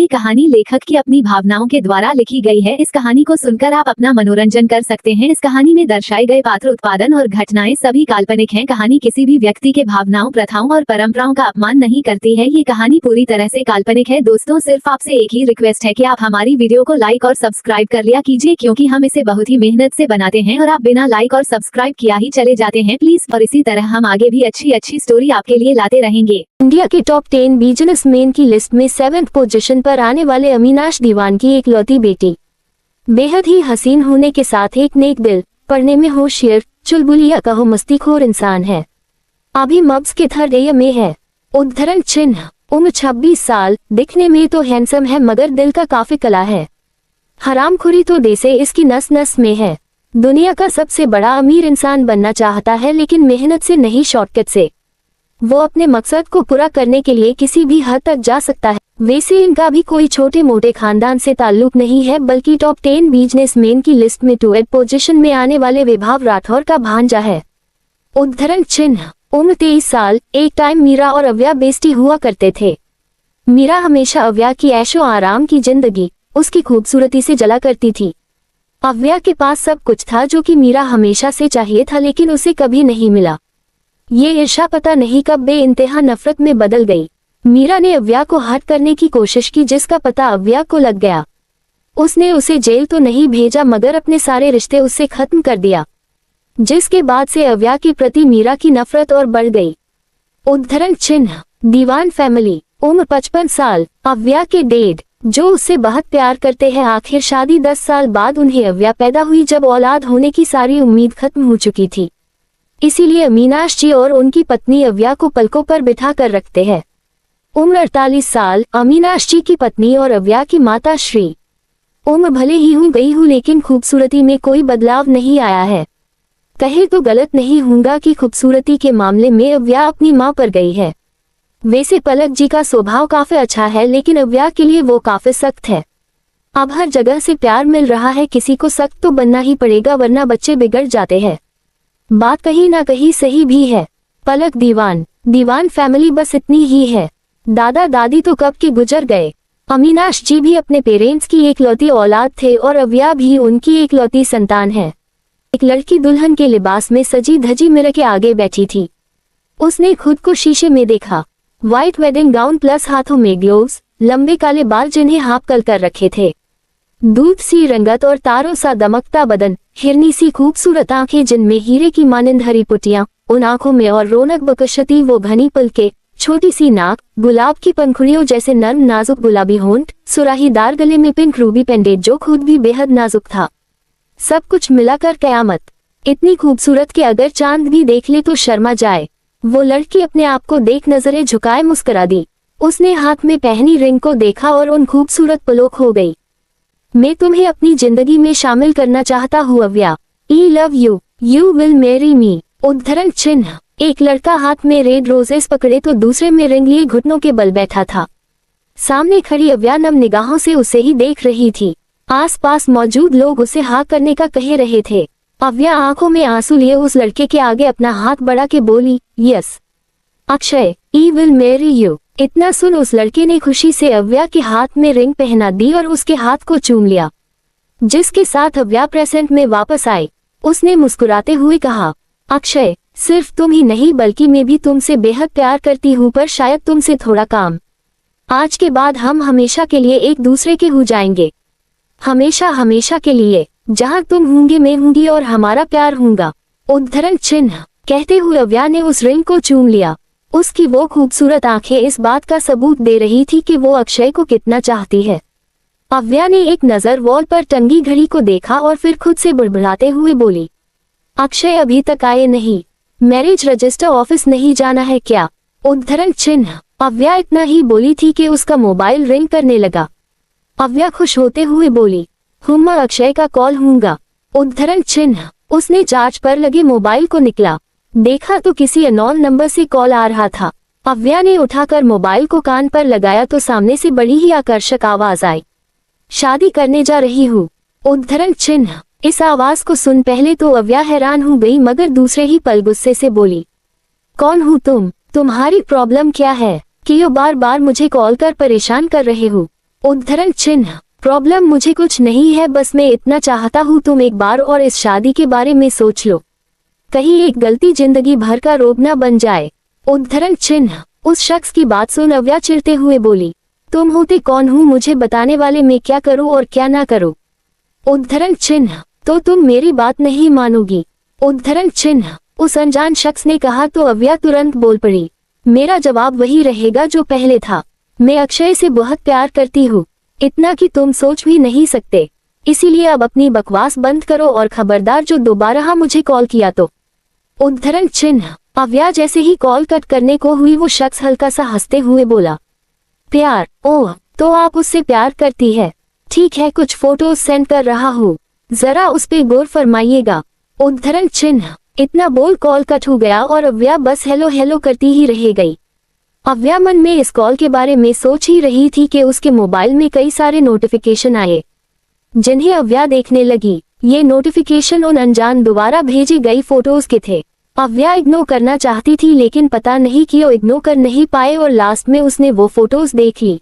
ये कहानी लेखक की अपनी भावनाओं के द्वारा लिखी गई है। इस कहानी को सुनकर आप अपना मनोरंजन कर सकते हैं। इस कहानी में दर्शाए गए पात्र, उत्पादन और घटनाएं सभी काल्पनिक हैं। कहानी किसी भी व्यक्ति के भावनाओं, प्रथाओं और परंपराओं का अपमान नहीं करती है। ये कहानी पूरी तरह से काल्पनिक है। दोस्तों, सिर्फ आपसे एक ही रिक्वेस्ट है कि आप हमारी वीडियो को लाइक और सब्सक्राइब कर लिया कीजिए, क्योंकि हम इसे बहुत ही मेहनत से बनाते हैं और आप बिना लाइक और सब्सक्राइब किया ही चले जाते हैं प्लीज। और इसी तरह हम आगे भी अच्छी स्टोरी आपके लिए लाते रहेंगे। इंडिया के टॉप 10 बिजनेसमैन की लिस्ट में 7th पोजीशन पर आने वाले अविनाश दीवान की एकलौती बेटी बेहद ही हसीन होने के साथ एक नेक दिल, पढ़ने में होशियार, चुलबुलिया कहो मस्तीखोर इंसान है। अभी मब्स के थर्ड ईयर में है। उद्धरण चिन्ह, उम्र 26 साल, दिखने में तो हैंडसम है मगर दिल का काफी कला है। हरामखोरी तो देसे इसकी नस नस में है। दुनिया का सबसे बड़ा अमीर इंसान बनना चाहता है, लेकिन मेहनत से नहीं, शॉर्टकट से। वो अपने मकसद को पूरा करने के लिए किसी भी हद तक जा सकता है। वैसे इनका भी कोई छोटे मोटे खानदान से ताल्लुक नहीं है, बल्कि टॉप 10 बिजनेसमैन की लिस्ट में 12th पोजीशन में आने वाले विभाव राठौर का भांजा है। उद्धरण चिन्ह, उम्र 23 साल, एक टाइम मीरा और अव्या बेस्टी हुआ करते थे। मीरा हमेशा अव्या की ऐशो आराम की जिंदगी, उसकी खूबसूरती से जला करती थी। अव्या के पास सब कुछ था जो कि मीरा हमेशा से चाहिए था, लेकिन उसे कभी नहीं मिला। ये ईर्ष्या पता नहीं कब बेइंतहा नफरत में बदल गई। मीरा ने अव्या को हट करने की कोशिश की, जिसका पता अव्या को लग गया। उसने उसे जेल तो नहीं भेजा, मगर अपने सारे रिश्ते उससे खत्म कर दिया, जिसके बाद से अव्या के प्रति मीरा की नफरत और बढ़ गई। उद्धरण चिन्ह, दीवान फैमिली, उम्र 55 साल, अव्या के डैड जो उससे बहुत प्यार करते हैं। आखिर शादी 10 साल बाद उन्हें अव्या पैदा हुई, जब औलाद होने की सारी उम्मीद खत्म हो चुकी थी। इसीलिए अविनाश जी और उनकी पत्नी अव्या को पलकों पर बिठा कर रखते हैं। उम्र 48 साल, अविनाश जी की पत्नी और अव्या की माता श्री। उम्र भले ही हो गई हूँ, लेकिन खूबसूरती में कोई बदलाव नहीं आया है। कहे तो गलत नहीं होगा कि खूबसूरती के मामले में अव्या अपनी माँ पर गई है। वैसे पलक जी का स्वभाव काफी अच्छा है, लेकिन अव्या के लिए वो काफी सख्त है। अब हर जगह से प्यार मिल रहा है, किसी को सख्त तो बनना ही पड़ेगा, वरना बच्चे बिगड़ जाते हैं। बात कहीं ना कहीं सही भी है। पलक दीवान फैमिली बस इतनी ही है। दादा दादी तो कब के गुजर गए। अविनाश जी भी अपने पेरेंट्स की एकलौती औलाद थे और अव्या भी उनकी एकलौती संतान है। एक लड़की दुल्हन के लिबास में सजी धजी मिरर के आगे बैठी थी। उसने खुद को शीशे में देखा। व्हाइट वेडिंग गाउन प्लस हाथों में ग्लोव्स, लंबे काले बाल जिन्हें हाफ कल कर रखे थे, दूध सी रंगत और तारों सा दमकता बदन, हिरनी सी खूबसूरत आंखें जिनमें हीरे की मानिंद हरी पुटियां, उन आंखों में और रौनक बकशती वो घनी पलके, छोटी सी नाक, गुलाब की पंखुड़ियों जैसे नर्म नाजुक गुलाबी होंठ, सुराहीदार गले में पिंक रूबी पेंडेंट जो खुद भी बेहद नाजुक था। सब कुछ मिलाकर कयामत। इतनी खूबसूरत कि अगर चांद भी देख ले तो शर्मा जाए। वो लड़की अपने आप को देख नजरें झुकाए मुस्कुरा दी। उसने हाथ में पहनी रिंग को देखा और उन खूबसूरत पलों खो गई। मैं तुम्हें अपनी जिंदगी में शामिल करना चाहता हूँ Avya. I love you, you will marry me. उद्धरण चिन्ह, एक लड़का हाथ में रेड रोजेस पकड़े तो दूसरे में रिंग लिए घुटनों के बल बैठा था। सामने खड़ी अव्या नम निगाहों से उसे ही देख रही थी। आसपास मौजूद लोग उसे हाँ करने का कह रहे थे। अव्या आंखों में आंसू लिए उस लड़के के आगे अपना हाथ बढ़ा के बोली, yes Akshay, I will marry you. इतना सुन उस लड़के ने खुशी से अव्या के हाथ में रिंग पहना दी और उसके हाथ को चूम लिया, जिसके साथ अव्या प्रेजेंट में वापस आई। उसने मुस्कुराते हुए कहा, अक्षय, सिर्फ तुम ही नहीं बल्कि मैं भी तुमसे बेहद प्यार करती हूँ, पर शायद तुमसे थोड़ा काम। आज के बाद हम हमेशा के लिए एक दूसरे के हो जाएंगे। हमेशा के लिए। जहाँ तुम होंगे मैं होंगी और हमारा प्यार होगा। उद्धरण चिन्ह, कहते हुए अव्या ने उस रिंग को चूम लिया। उसकी वो खूबसूरत आंखें इस बात का सबूत दे रही थी कि वो अक्षय को कितना चाहती है। अव्या ने एक नजर वॉल पर टंगी घड़ी को देखा और फिर खुद से बुड़बुड़ाते हुए बोली, अक्षय अभी तक आए नहीं, मैरिज रजिस्टर ऑफिस नहीं जाना है क्या? उद्धरण चिन्ह, अव्या इतना ही बोली थी कि उसका मोबाइल रिंग करने लगा। अव्या खुश होते हुए बोली, हुम्मा अक्षय का कॉल होगा। उद्धरण चिन्ह, उसने चार्ज पर लगे मोबाइल को निकला, देखा तो किसी अननोन नंबर से कॉल आ रहा था। अव्या ने उठाकर मोबाइल को कान पर लगाया तो सामने से बड़ी ही आकर्षक आवाज आई, शादी करने जा रही हूँ। उद्धरण चिन्ह, इस आवाज को सुन पहले तो अव्या हैरान हो गई, मगर दूसरे ही पल गुस्से से बोली, कौन हो तुम? तुम्हारी प्रॉब्लम क्या है कि यो बार बार मुझे कॉल कर परेशान कर रहे हो? उद्धरण चिन्ह। प्रॉब्लम मुझे कुछ नहीं है, बस मैं इतना चाहता हूँ तुम एक बार और इस शादी के बारे में सोच लो, कहीं एक गलती जिंदगी भर का रोग न बन जाए। उद्धरण चिन्ह। उस शख्स की बात सुन अव्या चिढ़ते हुए बोली, तुम होते कौन हो मुझे बताने वाले, मैं क्या करूं और क्या ना करूं। उद्धरण चिन्ह। तो तुम मेरी बात नहीं मानोगी। उद्धरण चिन्ह। उस अनजान शख्स ने कहा तो अव्या तुरंत बोल पड़ी, मेरा जवाब वही रहेगा जो पहले था, मैं अक्षय से बहुत प्यार करती हूँ, इतना कि तुम सोच भी नहीं सकते, इसीलिए अब अपनी बकवास बंद करो और खबरदार जो दोबारा मुझे कॉल किया तो। उद्धरण चिन्ह। अव्या जैसे ही कॉल कट करने को हुई वो शख्स हल्का सा हंसते हुए बोला, प्यार, ओह तो आप उससे प्यार करती है, ठीक है कुछ फोटोज सेंड कर रहा हूँ, जरा उस पे गौर फरमाइएगा। उद्धरण चिन्ह। इतना बोल कॉल कट हो गया और अव्या बस हेलो हेलो करती ही रह गई। अव्या मन में इस कॉल के बारे में सोच ही रही थी कि उसके मोबाइल में कई सारे नोटिफिकेशन आए, जिन्हें अव्या देखने लगी। ये नोटिफिकेशन उन अनजान दोबारा भेजी गई फोटोज के थे। अव्या इग्नोर करना चाहती थी लेकिन पता नहीं क्यों इग्नोर कर नहीं पाए और लास्ट में उसने वो फोटोज देख ली।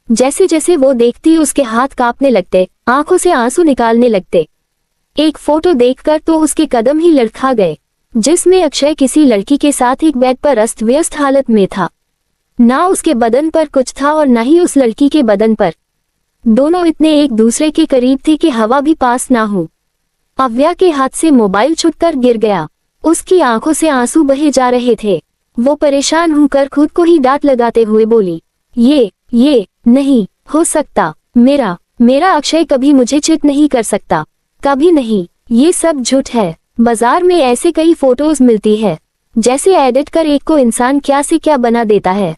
जैसे जैसे वो देखती उसके हाथ कांपने लगते, आंखों से आंसू निकालने लगते। एक फोटो देखकर तो उसके कदम ही लड़खा गए, जिसमें अक्षय किसी लड़की के साथ एक बेड पर अस्त व्यस्त हालत में था। ना उसके बदन पर कुछ था और ना ही उस लड़की के बदन पर, दोनों इतने एक दूसरे के करीब थे कि हवा भी पास ना हो। अव्या के हाथ से मोबाइल छूटकर गिर गया, उसकी आंखों से आंसू बहे जा रहे थे। वो परेशान होकर खुद को ही डांट लगाते हुए बोली, ये नहीं हो सकता, मेरा अक्षय कभी मुझे चिट नहीं कर सकता, कभी नहीं, ये सब झूठ है। बाजार में ऐसे कई फोटोज मिलती है, जैसे एडिट कर एक को इंसान क्या से क्या बना देता है।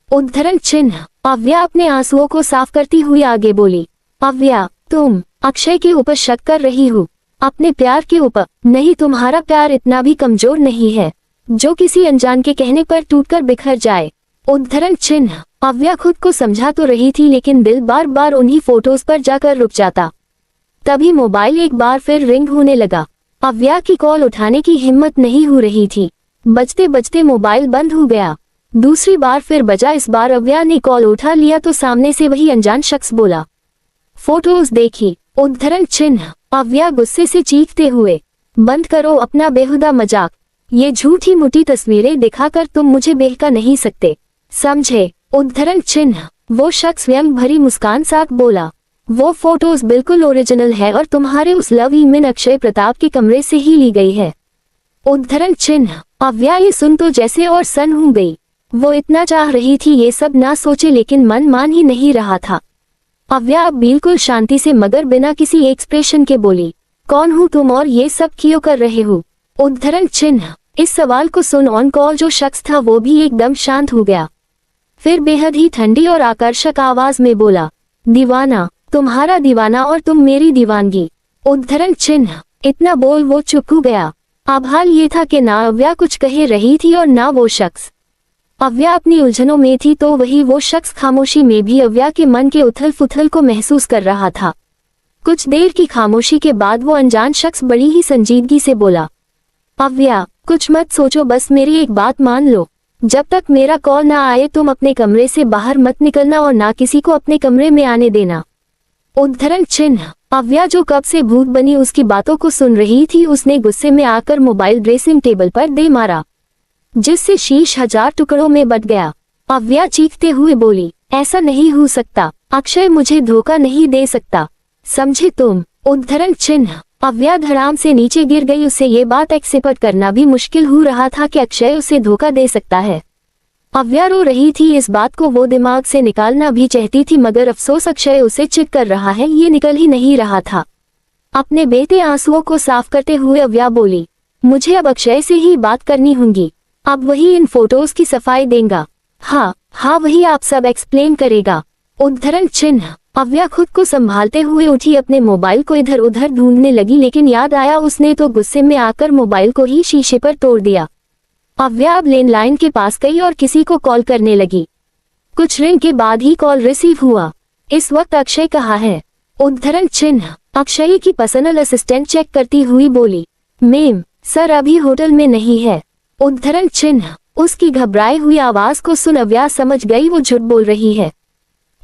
उद्धरण चिन्ह। अव्या अपने आंसुओं को साफ करती हुई आगे बोली, अव्या तुम अक्षय के ऊपर शक कर रही हो, अपने प्यार के ऊपर नहीं, तुम्हारा प्यार इतना भी कमजोर नहीं है जो किसी अनजान के कहने पर टूटकर बिखर जाए। उद्धरण चिन्ह। अव्या खुद को समझा तो रही थी लेकिन दिल बार बार उन्हीं फोटोज पर जाकर रुक जाता। तभी मोबाइल एक बार फिर रिंग होने लगा। अव्या की कॉल उठाने की हिम्मत नहीं हो रही थी, बजते बजते मोबाइल बंद हो गया। दूसरी बार फिर बजा, इस बार अव्या ने कॉल उठा लिया तो सामने से वही अनजान शख्स बोला, फोटोज देखी। उद्धरण चिन्ह। अव्या गुस्से से चीखते हुए, बंद करो अपना बेहुदा मजाक, ये झूठी मोटी तस्वीरें दिखाकर तुम मुझे बहका नहीं सकते, समझे। उद्धरण चिन्ह। वो शख्स व्यंग भरी मुस्कान साथ बोला, वो फोटोज बिल्कुल ओरिजिनल है और तुम्हारे उस लव ईमेल अक्षय प्रताप के कमरे से ही ली गई है। उद्धरण चिन्ह। अव्या ये सुन तो जैसे और सन हो गई, वो इतना चाह रही थी ये सब ना सोचे लेकिन मन मान ही नहीं रहा था। अव्या अब बिल्कुल शांति से मगर बिना किसी एक्सप्रेशन के बोली, कौन हो तुम और ये सब क्यों कर रहे हो। उद्धरण चिन्ह। इस सवाल को सुन ऑन कॉल जो शख्स था वो भी एकदम शांत हो गया, फिर बेहद ही ठंडी और आकर्षक आवाज में बोला, दीवाना, तुम्हारा दीवाना और तुम मेरी दीवानगी। उद्धरण चिन्ह। इतना बोल वो चुप हो गया। अब हाल ये था कि ना अव्या कुछ कह रही थी और ना वो शख्स। अव्या अपनी उलझनों में थी तो वही वो शख्स खामोशी में भी अव्या के मन के उथल पुथल को महसूस कर रहा था। कुछ देर की खामोशी के बाद वो अनजान शख्स बड़ी ही संजीदगी से बोला, अव्या कुछ मत सोचो, बस मेरी एक बात मान लो, जब तक मेरा कॉल ना आए तुम अपने कमरे से बाहर मत निकलना और ना किसी को अपने कमरे में आने देना। उद्धरण चिन्ह। अव्या जो कब से भूत बनी उसकी बातों को सुन रही थी, उसने गुस्से में आकर मोबाइल ड्रेसिंग टेबल पर दे मारा, जिससे शीश 1000 टुकड़ों में बट गया। अव्या चीखते हुए बोली, ऐसा नहीं हो सकता, अक्षय मुझे धोखा नहीं दे सकता, समझे तुम। उद्धरण चिन्ह। अव्या धड़ाम से नीचे गिर गई, उसे ये बात एक्सेप्ट करना भी मुश्किल हो रहा था कि अक्षय उसे धोखा दे सकता है। अव्या रो रही थी, इस बात को वो दिमाग से निकालना भी चाहती थी मगर अफसोस अक्षय उसे चिट कर रहा है ये निकल ही नहीं रहा था। अपने बेटे आंसुओं को साफ करते हुए अव्या बोली, मुझे अब अक्षय से ही बात करनी होगी, अब वही इन फोटोज की सफाई देगा। हाँ वही आप सब एक्सप्लेन करेगा। उद्धरण चिन्ह। अव्या खुद को संभालते हुए उठी, अपने मोबाइल को इधर उधर ढूंढने लगी लेकिन याद आया उसने तो गुस्से में आकर मोबाइल को ही शीशे पर तोड़ दिया। अव्या अब लैंडलाइन के पास गई और किसी को कॉल करने लगी। कुछ रिंग के बाद ही कॉल रिसीव हुआ। इस वक्त अक्षय कहाँ है। उद्धरण चिन्ह। अक्षय की पर्सनल असिस्टेंट चेक करती हुई बोली, मैम सर अभी होटल में नहीं है। उद्धरण चिन्ह। उसकी घबराई हुई आवाज को सुन अव्या समझ गई वो झूठ बोल रही है।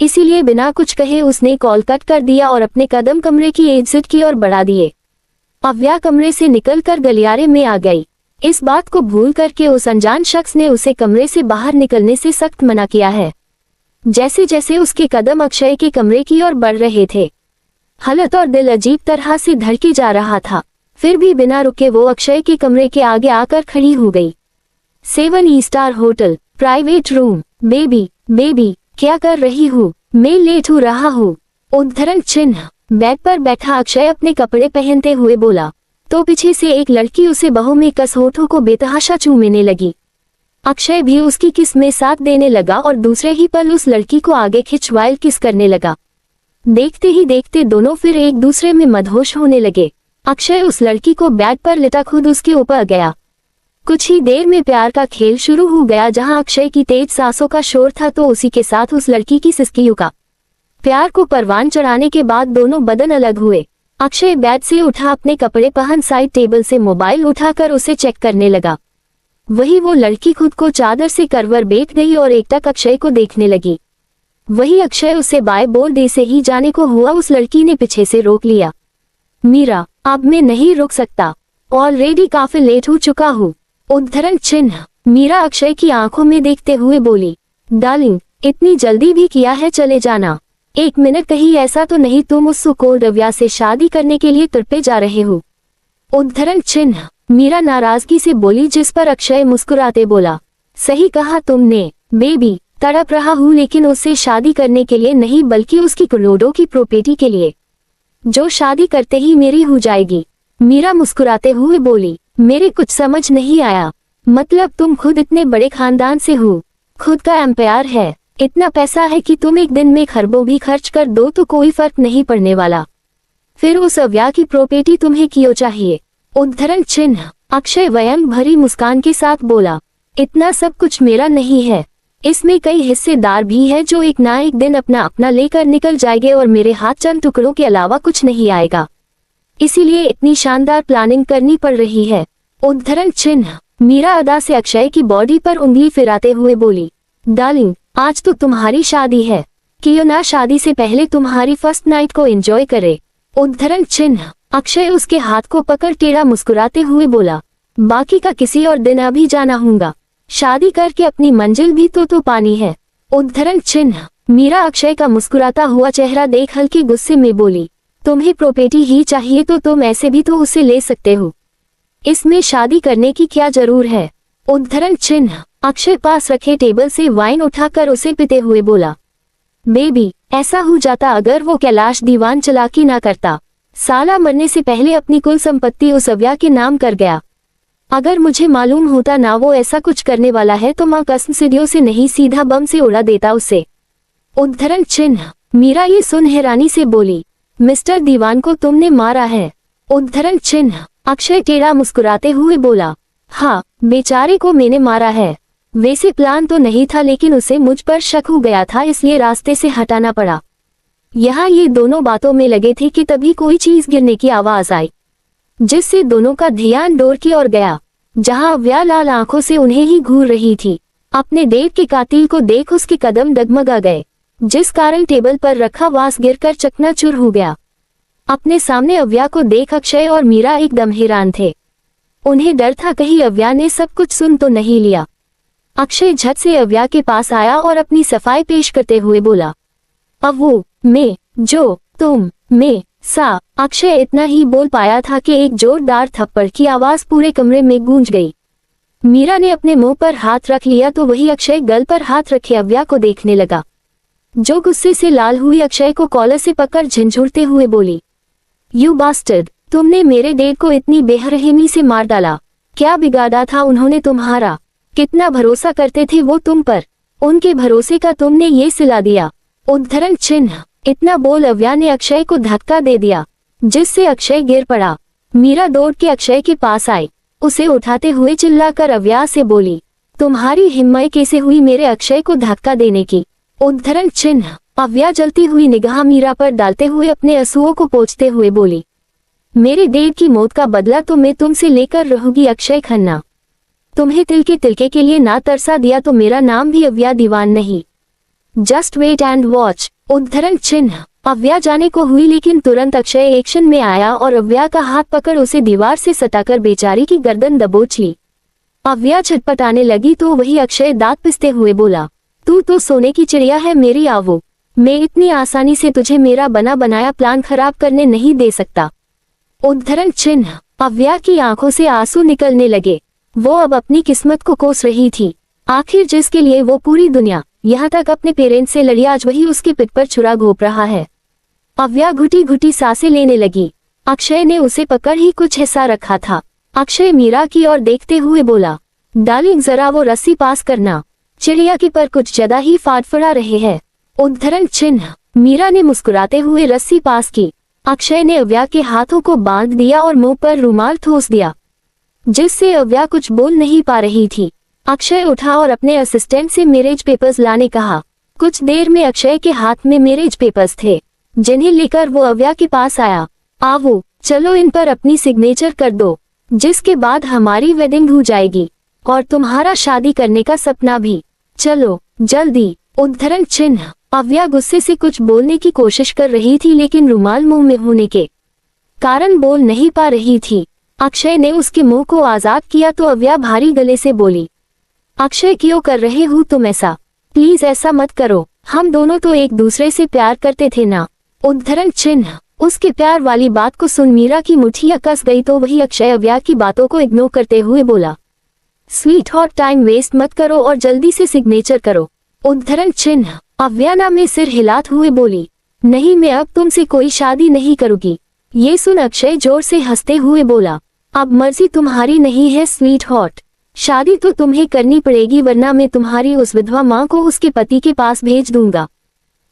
इसीलिए बिना कुछ कहे उसने कॉल कट कर दिया और अपने कदम कमरे की एग्जिट की ओर बढ़ा दिए। अव्या कमरे से निकलकर गलियारे में आ गई। इस बात को भूल करके उस अनजान शख्स ने उसे कमरे से बाहर निकलने से सख्त मना किया है। जैसे जैसे उसके कदम अक्षय के कमरे की ओर बढ़ रहे थे, हालत और दिल अजीब तरह से धड़के जा रहा था। फिर भी बिना रुके वो अक्षय के कमरे के आगे आकर खड़ी हो गई। 7 star hotel, private room. Baby baby क्या कर रही हूँ? मैं लेट हो रहा हूँ। उद्धरण चिन्ह। बेड पर बैठा अक्षय अपने कपड़े पहनते हुए बोला तो पीछे से एक लड़की उसे बाहों में कस होठों को बेतहाशा चूमने लगी। अक्षय भी उसकी किस में साथ देने लगा और दूसरे ही पल उस लड़की को आगे खिंच वाइल्ड किस करने लगा। देखते ही देखते दोनों फिर एक दूसरे में मदहोश होने लगे। अक्षय उस लड़की को बेड पर लिटा खुद उसके ऊपर गया। कुछ ही देर में प्यार का खेल शुरू हो गया। जहां अक्षय की तेज सांसों का शोर था तो उसी के साथ उस लड़की की सिसकियों का। प्यार को परवान चढ़ाने के बाद दोनों बदन अलग हुए। अक्षय बेड से उठा, अपने कपड़े पहन साइड टेबल से मोबाइल उठाकर उसे चेक करने लगा। वही वो लड़की खुद को चादर से करवर बैठ गई और एकटक अक्षय को देखने लगी। वही अक्षय उसे बाय बोल दे से ही जाने को हुआ, उस लड़की ने पीछे से रोक लिया। मीरा, अब मैं नहीं रुक सकता, ऑलरेडी काफी लेट हो चुका हूँ। उद्धरण चिन्ह। मीरा अक्षय की आंखों में देखते हुए बोली, डार्लिंग इतनी जल्दी भी किया है? चले जाना। 1 मिनट, कहीं ऐसा तो नहीं तुम उस सुकोल अव्या से शादी करने के लिए तुरपे जा रहे हो? उद्धरण चिन्ह। मीरा नाराजगी से बोली, जिस पर अक्षय मुस्कुराते बोला, सही कहा तुमने बेबी, तड़प रहा हूँ लेकिन उससे शादी करने के लिए नहीं बल्कि उसकी करोड़ों की प्रॉपर्टी के लिए, जो शादी करते ही मेरी हो जाएगी। मीरा मुस्कुराते हुए बोली, मेरे कुछ समझ नहीं आया। मतलब तुम खुद इतने बड़े खानदान से हो, खुद का एम्पायर है, इतना पैसा है कि तुम एक दिन में खरबों भी खर्च कर दो तो कोई फर्क नहीं पड़ने वाला। फिर उस अव्या की प्रॉपर्टी तुम्हें क्यों चाहिए? उद्धरण चिन्ह। अक्षय व्यंग भरी मुस्कान के साथ बोला, इतना सब कुछ मेरा नहीं है, इसमें कई हिस्सेदार भी है जो एक ना एक दिन अपना अपना लेकर निकल जाएंगे और मेरे हाथ चंद टुकड़ों के अलावा कुछ नहीं आएगा। इसीलिए इतनी शानदार प्लानिंग करनी पड़ रही है। उद्धरण चिन्ह। मीरा अदा से अक्षय की बॉडी पर उंगली फिराते हुए बोली, डार्लिंग आज तो तुम्हारी शादी है, क्यों ना शादी से पहले तुम्हारी फर्स्ट नाइट को एंजॉय करे। उद्धरण चिन्ह। अक्षय उसके हाथ को पकड़ टेढ़ा मुस्कुराते हुए बोला, बाकी का किसी और दिन अभी जाना होगा, शादी करके अपनी मंजिल भी तो पानी है। उद्धरण चिन्ह। मीरा अक्षय का मुस्कुराता हुआ चेहरा देख हल्के गुस्से में बोली, तुम्हें प्रॉपर्टी ही चाहिए तो तुम ऐसे भी तो उसे ले सकते हो, इसमें शादी करने की क्या जरूर है। उद्धरण चिन्ह। अक्षय पास रखे टेबल से वाइन उठाकर उसे पीते हुए बोला, बेबी ऐसा हो जाता अगर वो कैलाश दीवान चालाकी ना करता, साला मरने से पहले अपनी कुल संपत्ति उस अव्या के नाम कर गया। अगर मुझे मालूम होता ना वो ऐसा कुछ करने वाला है तो माँ कसम सीढ़ियों से नहीं सीधा बम से उड़ा देता उसे। उद्धरण चिन्ह। मीरा ये सुन हैरानी से बोली, मिस्टर दीवान को तुमने मारा है? उद्धरण चिन्ह। अक्षय टेढ़ा मुस्कुराते हुए बोला, हाँ बेचारे को मैंने मारा है। वैसे प्लान तो नहीं था लेकिन उसे मुझ पर शक हो गया था इसलिए रास्ते से हटाना पड़ा। यहाँ ये दोनों बातों में लगे थे कि तभी कोई चीज गिरने की आवाज आई, जिससे दोनों का ध्यान डोर की ओर गया, जहाँ अव्या लाल आंखों से उन्हें ही घूर रही थी। अपने देर के कातिल को देख उसके कदम डगमगा गए, जिस कारण टेबल पर रखा वास गिरकर चकनाचूर हो गया। अपने सामने अव्या को देख अक्षय और मीरा एकदम हैरान थे। उन्हें डर था कहीं अव्या ने सब कुछ सुन तो नहीं लिया। अक्षय झट से अव्या के पास आया और अपनी सफाई पेश करते हुए बोला, अव्वू मैं जो तुम मैं सा। अक्षय इतना ही बोल पाया था कि एक जोरदार थप्पड़ की आवाज पूरे कमरे में गूंज गई। मीरा ने अपने मुंह पर हाथ रख लिया तो वही अक्षय गल पर हाथ रखे अव्या को देखने लगा, जो गुस्से से लाल हुई अक्षय को कॉलर से पकड़ झंझोड़ते हुए बोली, यू बास्टर्ड, तुमने मेरे डेड को इतनी बेरहमी से मार डाला। क्या बिगाड़ा था उन्होंने तुम्हारा? कितना भरोसा करते थे वो तुम पर, उनके भरोसे का तुमने ये सिला दिया। उद्धरण चिन्ह। इतना बोल अव्या ने अक्षय को धक्का दे दिया, जिससे अक्षय गिर पड़ा। मीरा दौड़ के अक्षय के पास आई, उसे उठाते हुए चिल्लाकर अव्या से बोली, तुम्हारी हिम्मत कैसे हुई मेरे अक्षय को धक्का देने की? उद्धरण चिन्ह। अव्या जलती हुई निगाह मीरा पर डालते हुए अपने आंसुओं को पोंछते हुए बोली, मेरे डेड की मौत का बदला तो मैं तुमसे लेकर रहूंगी अक्षय खन्ना। तुम्हें तिल के तिलके के लिए ना तरसा दिया तो मेरा नाम भी अव्या दीवान नहीं। Just wait and watch. उद्धरण चिन्ह। अव्या जाने को हुई, लेकिन तुरंत अक्षय एक्शन में आया और अव्या का हाथ पकड़ उसे दीवार से सटाकर बेचारी की गर्दन दबोच ली। अव्या छटपटाने लगी तो वही अक्षय दांत पिसते हुए बोला, तू तो सोने की चिड़िया है मेरी आवो, मैं इतनी आसानी से तुझे मेरा बना बनाया प्लान खराब करने नहीं दे सकता। उद्धरण चिन्ह। अव्या की आंखों से आंसू निकलने लगे। वो अब अपनी किस्मत को कोस रही थी। आखिर जिसके लिए वो पूरी दुनिया, यहाँ तक अपने पेरेंट्स से लड़ी, आज वही उसके पिट पर छुरा घोंप रहा है। अव्या घुटी घुटी सांसें लेने लगी। अक्षय ने उसे पकड़ ही कुछ हिस्सा रखा था। अक्षय मीरा की ओर देखते हुए बोला, डार्लिंग जरा वो रस्सी पास करना, चिड़िया की पर कुछ ज्यादा ही फाड़फड़ा रहे हैं। उद्धरण चिन्ह। मीरा ने मुस्कुराते हुए रस्सी पास की। अक्षय ने अव्या के हाथों को बांध दिया और मुंह पर रुमाल ठोस दिया, जिससे अव्या कुछ बोल नहीं पा रही थी। अक्षय उठा और अपने असिस्टेंट से मैरिज पेपर्स लाने कहा। कुछ देर में अक्षय के हाथ में मैरिज पेपर्स थे, जिन्हें लेकर वो अव्या के पास आया। आवो, चलो इन पर अपनी सिग्नेचर कर दो, जिसके बाद हमारी वेडिंग हो जाएगी और तुम्हारा शादी करने का सपना भी। चलो जल्दी। उद्धरण चिन्ह। अव्या गुस्से से कुछ बोलने की कोशिश कर रही थी, लेकिन रुमाल मुंह में होने के कारण बोल नहीं पा रही थी। अक्षय ने उसके मुंह को आजाद किया तो अव्या भारी गले से बोली, अक्षय क्यों कर रहे हो तुम ऐसा? प्लीज ऐसा मत करो, हम दोनों तो एक दूसरे से प्यार करते थे ना। उद्धरण चिन्ह। उसके प्यार वाली बात को सुन मीरा की मुठ्ठियां कस गई तो वही अक्षय अव्या की बातों को इग्नोर करते हुए बोला, स्वीट हॉट टाइम वेस्ट मत करो और जल्दी से सिग्नेचर करो। उद्धरण चिन्ह। अव्या ना में सिर हिलाते हुए बोली, नहीं मैं अब तुमसे कोई शादी नहीं करूंगी। ये सुन अक्षय जोर से हंसते हुए बोला, अब मर्जी तुम्हारी नहीं है स्वीट हॉट, शादी तो तुम्हें करनी पड़ेगी, वरना मैं तुम्हारी उस विधवा माँ को उसके पति के पास भेज दूंगा।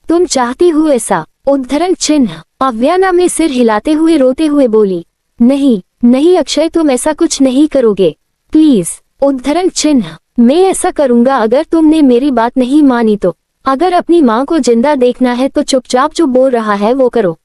तुम चाहती हो ऐसा? उद्धरण चिन्ह। अव्या ना में सिर हिलाते हुए रोते हुए बोली, नहीं नहीं अक्षय, तुम ऐसा कुछ नहीं करोगे प्लीज। उद्धरण चिन्ह। मैं ऐसा करूंगा अगर तुमने मेरी बात नहीं मानी तो। अगर अपनी माँ को जिंदा देखना है तो चुपचाप जो बोल रहा है वो करो,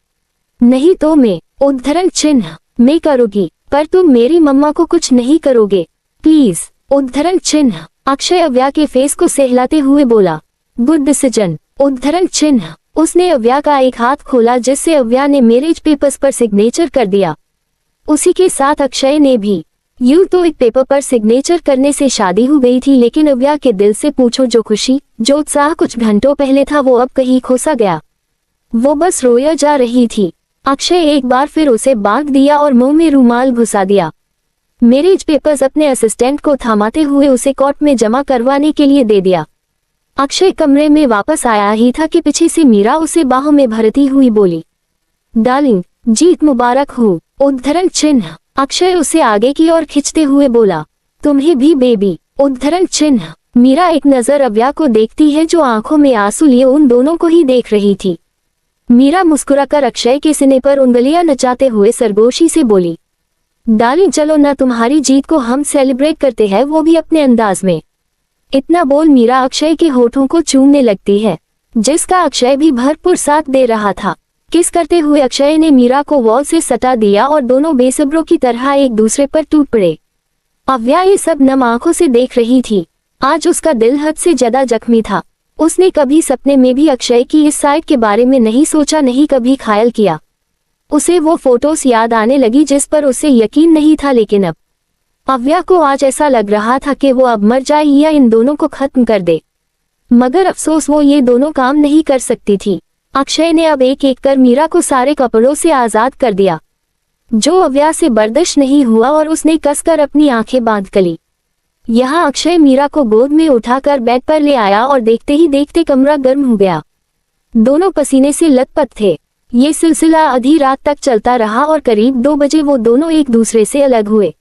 नहीं तो मैं। उद्धरण चिन्ह। मैं करूंगी, पर तुम मेरी मम्मा को कुछ नहीं करोगे प्लीज। उद्धरण चिन्ह। अक्षय अव्या के फेस को सहलाते हुए बोला, गुड डिसीजन। उद्धरण चिन्ह। उसने अव्या का एक हाथ खोला, जिससे अव्या ने मैरिज पेपर्स पर सिग्नेचर कर दिया। उसी के साथ अक्षय ने भी। यूं तो एक पेपर पर सिग्नेचर करने से शादी हो गई थी, लेकिन अव्या के दिल से पूछो जो खुशी, जो उत्साह कुछ घंटों पहले था, वो अब कहीं खोसा गया। वो बस रोया जा रही थी। अक्षय एक बार फिर उसे बांध दिया और मुंह में रुमाल घुसा दिया। मैरिज पेपर्स अपने असिस्टेंट को थमाते हुए उसे कोर्ट में जमा करवाने के लिए दे दिया। अक्षय कमरे में वापस आया ही था कि पीछे से मीरा उसे बाहों में भरती हुई बोली, डार्लिंग जीत मुबारक हो। उद्धरण चिन्ह। अक्षय उसे आगे की ओर खींचते हुए बोला, तुम्हें भी बेबी। उद्धरण चिन्ह। मीरा एक नजर अव्या को देखती है, जो आंखों में आंसू लिए उन दोनों को ही देख रही थी। मीरा मुस्कुराकर अक्षय के सीने पर उंगलियां नचाते हुए सरगोशी से बोली, डार्लिंग चलो ना, तुम्हारी जीत को हम सेलिब्रेट करते हैं, वो भी अपने अंदाज में। इतना बोल मीरा अक्षय के होठों को चूमने लगती है, जिसका अक्षय भी भरपूर साथ दे रहा था। किस करते हुए अक्षय ने मीरा को वॉल से सटा दिया और दोनों बेसब्रों की तरह एक दूसरे पर टूट पड़े। अव्या ये सब नम आंखों से देख रही थी। आज उसका दिल हद से ज्यादा जख्मी था। उसने कभी सपने में भी अक्षय की इस साइड के बारे में नहीं सोचा, नहीं कभी ख्याल किया। उसे वो फोटोज याद आने लगी जिस पर उसे यकीन नहीं था, लेकिन अब अव्या को आज ऐसा लग रहा था कि वो अब मर जाए या इन दोनों को खत्म कर दे। मगर अफसोस वो ये दोनों काम नहीं कर सकती थी। अक्षय ने अब एक एक कर मीरा को सारे कपड़ों से आजाद कर दिया, जो अव्या से बर्दाश्त नहीं हुआ, और उसने कसकर अपनी आंखें बांध ली। यहाँ अक्षय मीरा को गोद में उठाकर बेड पर ले आया और देखते ही देखते कमरा गर्म हो गया। दोनों पसीने से लथपथ थे। ये सिलसिला आधी रात तक चलता रहा और करीब 2 बजे वो दोनों एक दूसरे से अलग हुए।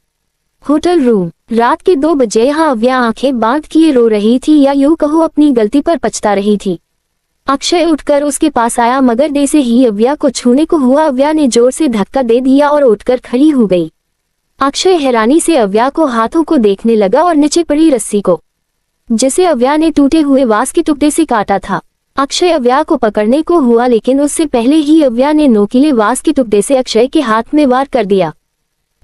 Hotel room. रात के 2 बजे यहाँ अव्या आंखें बांध किए रो रही थी, या यूं कहो अपनी गलती पर पछता रही थी। अक्षय उठकर उसके पास आया, मगर जैसे ही अव्या को छूने को हुआ, अव्या ने जोर से धक्का दे दिया और उठकर खड़ी हो गई। अक्षय हैरानी से अव्या को हाथों को देखने लगा और नीचे पड़ी रस्सी को, जिसे अव्या ने टूटे हुए वास के टुकड़े से काटा था। अक्षय अव्या को पकड़ने को हुआ, लेकिन उससे पहले ही अव्या ने नोकीले वास के टुकड़े से अक्षय के हाथ में वार कर दिया,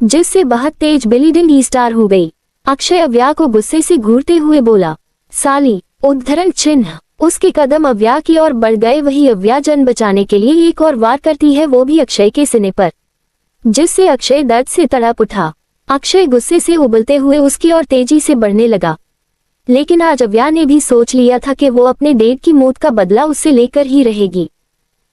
जिससे बहुत तेज ब्लीडिंग स्टार्ट हो गई। अक्षय अव्या को गुस्से से घूरते हुए बोला, साली। उद्धरण चिन्ह। उसके कदम अव्या की ओर बढ़ गए। वही अव्या जान बचाने के लिए एक और वार करती है, वो भी अक्षय के सीने पर, जिससे अक्षय दर्द से तड़प उठा। अक्षय गुस्से से उबलते हुए उसकी ओर तेजी से बढ़ने लगा, लेकिन आज अव्या ने भी सोच लिया था कि वो अपने डेड की मौत का बदला उससे लेकर ही रहेगी,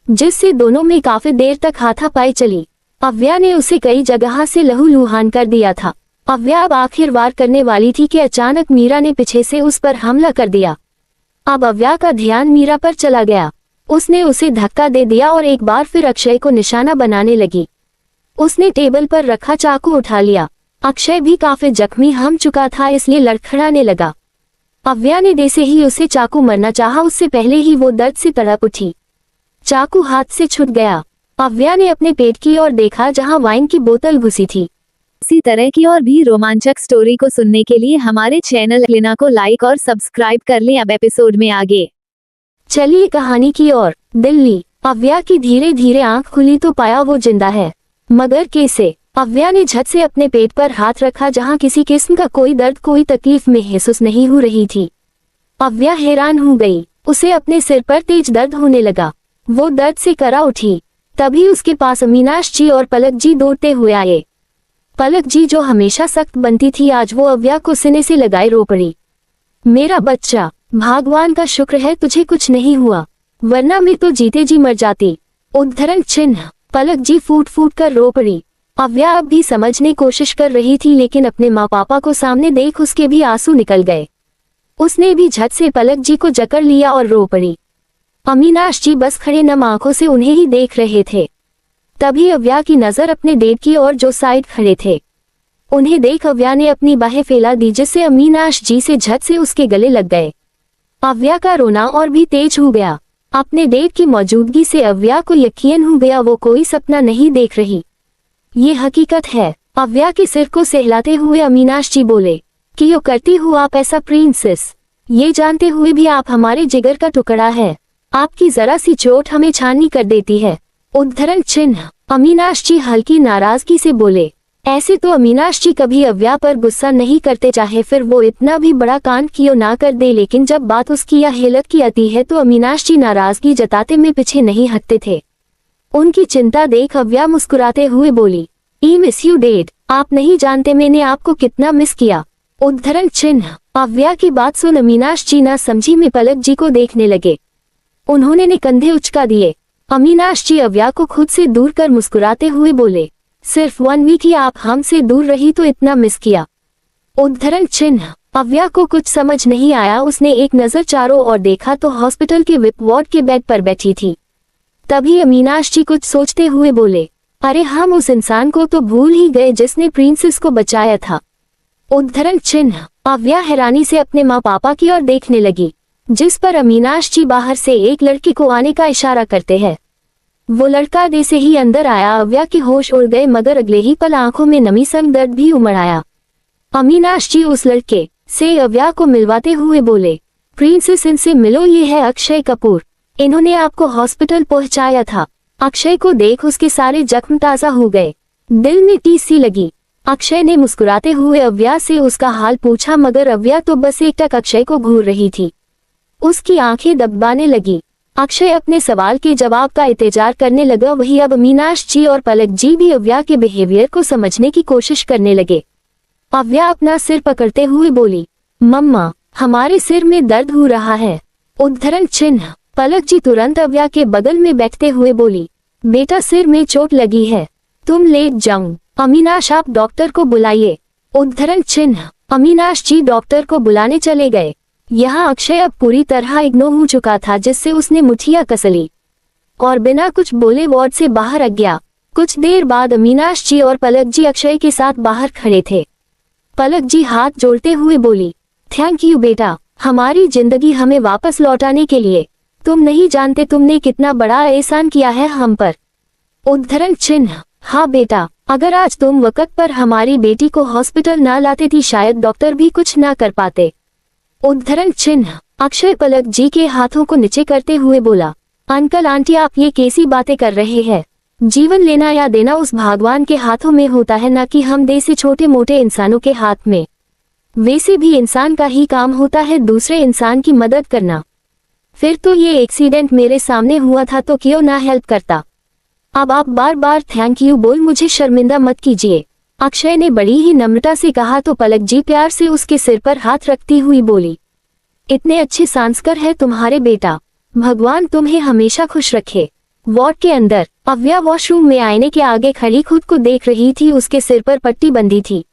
जिससे दोनों में काफी देर तक हाथापाई चली। अव्या ने उसे कई जगह से लहूलुहान कर दिया था। अव्या अब आखिर वार करने वाली थी कि अचानक मीरा ने पीछे से उस पर हमला कर दिया। अब अव्या का ध्यान मीरा पर चला गया। उसने उसे धक्का दे दिया और एक बार फिर अक्षय को निशाना बनाने लगी। उसने टेबल पर रखा चाकू उठा लिया। अक्षय भी काफी जख्मी हम चुका था, इसलिए लड़खड़ाने लगा। अव्या ने जैसे ही उसे चाकू मारना चाहा, उससे पहले ही वो दर्द से तड़प उठी। चाकू हाथ से छूट गया। अव्या ने अपने पेट की ओर देखा, जहां वाइन की बोतल घुसी थी। इसी तरह की और भी रोमांचक स्टोरी को सुनने के लिए हमारे चैनल लिना को लाइक और सब्सक्राइब कर लें। अब एपिसोड में आगे चलिए कहानी की ओर। दिल्ली। अव्या की धीरे धीरे आंख खुली तो पाया वो जिंदा है, मगर कैसे? अव्या ने झट से अपने पेट पर हाथ रखा, जहां किसी किस्म का कोई दर्द, कोई तकलीफ महसूस नहीं हो रही थी। अव्या हैरान हो गई। उसे अपने सिर पर तेज दर्द होने लगा। वो दर्द से करा उठी। तभी उसके पास अमीनाश जी और पलक जी दौड़ते हुए आए। पलक जी, जो हमेशा सख्त बनती थी, आज वो अव्या को सीने से लगाए रो पड़ी। मेरा बच्चा, भगवान का शुक्र है तुझे कुछ नहीं हुआ, वरना मैं तो जीते जी मर जाती। उद्धरण चिन्ह। पलक जी फूट फूट कर रो पड़ी। अव्या अब भी समझने कोशिश कर रही थी, लेकिन अपने माँ पापा को सामने देख उसके भी आंसू निकल गए। उसने भी झट से पलक जी को जकड़ लिया और रो पड़ी। अमीनाश जी बस खड़े नम आंखों से उन्हें ही देख रहे थे। तभी अव्या की नजर अपने डेड की ओर, जो साइड खड़े थे। उन्हें देख अव्या ने अपनी बाहें फैला दी, जिससे अमीनाश जी से झट से उसके गले लग गए। अव्या का रोना और भी तेज हो गया। अपने डेड की मौजूदगी से अव्या को यकीन हो गया वो कोई सपना नहीं देख रही, ये हकीकत है। अव्या के सिर को सहलाते हुए अमीनाश जी बोले, क्यों करती हो आप ऐसा प्रिंसेस? ये जानते हुए भी आप हमारे जिगर का टुकड़ा है। आपकी जरा सी चोट हमें छानी कर देती है। उद्धरण चिन्ह। अमीनाश जी हल्की नाराजगी से बोले। ऐसे तो अमीनाश जी कभी अव्या पर गुस्सा नहीं करते, चाहे फिर वो इतना भी बड़ा कांड क्यों ना कर दे, लेकिन जब बात उसकी या हेलत की आती है तो अमीनाश जी नाराजगी जताते में पीछे नहीं हटते थे। उनकी चिंता देख अव्या मुस्कुराते हुए बोली, ई मिस यू डेड, आप नहीं जानते मैंने आपको कितना मिस किया। उद्धरण चिन्ह। अव्या की बात सुन अमीनाश जी ना समझी में पलक जी को देखने लगे। उन्होंने ने कंधे उचका दिए। अमीनाश जी अव्या को खुद से दूर कर मुस्कुराते हुए बोले, सिर्फ 1 वीक ही आप हमसे दूर रही तो इतना मिस किया। उद्धरण चिन्ह। अव्या को कुछ समझ नहीं आया। उसने एक नजर चारों ओर देखा तो हॉस्पिटल के विप वार्ड के बेड पर बैठी थी। तभी अमीनाश जी कुछ सोचते हुए बोले, अरे हम उस इंसान को तो भूल ही गए जिसने प्रिंसेस को बचाया था। उद्धरण चिन्ह। अव्या हैरानी से अपने माँ पापा की ओर देखने लगी, जिस पर अमीनाश जी बाहर से एक लड़की को आने का इशारा करते हैं। वो लड़का जैसे ही अंदर आया अव्या के होश उड़ गए, मगर अगले ही पल आंखों में नमी संग दर्द भी उमड़ आया। अमीनाश जी उस लड़के से अव्या को मिलवाते हुए बोले, प्रिंसेस इनसे मिलो, ये है अक्षय कपूर, इन्होंने आपको हॉस्पिटल पहुंचाया था। अक्षय को देख उसके सारे जख्म ताजा हो गए। दिल में टीस सी लगी। अक्षय ने मुस्कुराते हुए अव्या से उसका हाल पूछा, मगर अव्या तो बस एकटक अक्षय को घूर रही थी। उसकी आंखें दबाने लगी। अक्षय अपने सवाल के जवाब का इंतजार करने लगा। वही अब अमीनाश जी और पलक जी भी अव्या के बिहेवियर को समझने की कोशिश करने लगे। अव्या अपना सिर पकड़ते हुए बोली, मम्मा, हमारे सिर में दर्द हो रहा है। उद्धरण चिन्ह। पलक जी तुरंत अव्या के बगल में बैठते हुए बोली, बेटा सिर में चोट लगी है, तुम लेट जाऊं। अमीनाश आप डॉक्टर को बुलाइए। उद्धरण चिन्ह। अमीनाश जी डॉक्टर को बुलाने चले गए। यहाँ अक्षय अब पूरी तरह इग्नोर हो चुका था, जिससे उसने मुठिया कस ली और बिना कुछ बोले वार्ड से बाहर आ गया। कुछ देर बाद अमीनाश जी और पलक जी अक्षय के साथ बाहर खड़े थे। पलक जी हाथ जोड़ते हुए बोली, थैंक यू बेटा, हमारी जिंदगी हमें वापस लौटाने के लिए। तुम नहीं जानते तुमने कितना बड़ा एहसान किया है हम पर। उद्धरण चिन्ह। हाँ बेटा, अगर आज तुम वक्त पर हमारी बेटी को हॉस्पिटल ना लाते थी शायद डॉक्टर भी कुछ ना कर पाते। उद्धरण चिन्ह। अक्षय पलक जी के हाथों को नीचे करते हुए बोला, अंकल आंटी आप ये कैसी बातें कर रहे हैं? जीवन लेना या देना उस भगवान के हाथों में होता है, ना कि हम जैसे छोटे मोटे इंसानों के हाथ में। वैसे भी इंसान का ही काम होता है दूसरे इंसान की मदद करना। फिर तो ये एक्सीडेंट मेरे सामने हुआ था तो क्यों ना हेल्प करता। अब आप बार बार थैंक यू बोल मुझे शर्मिंदा मत कीजिए, अक्षय ने बड़ी ही नम्रता से कहा तो पलक जी प्यार से उसके सिर पर हाथ रखती हुई बोली, इतने अच्छे संस्कार है तुम्हारे बेटा, भगवान तुम्हें हमेशा खुश रखे। वार्ड के अंदर अव्या वॉशरूम में आईने के आगे खड़ी खुद को देख रही थी। उसके सिर पर पट्टी बंधी थी,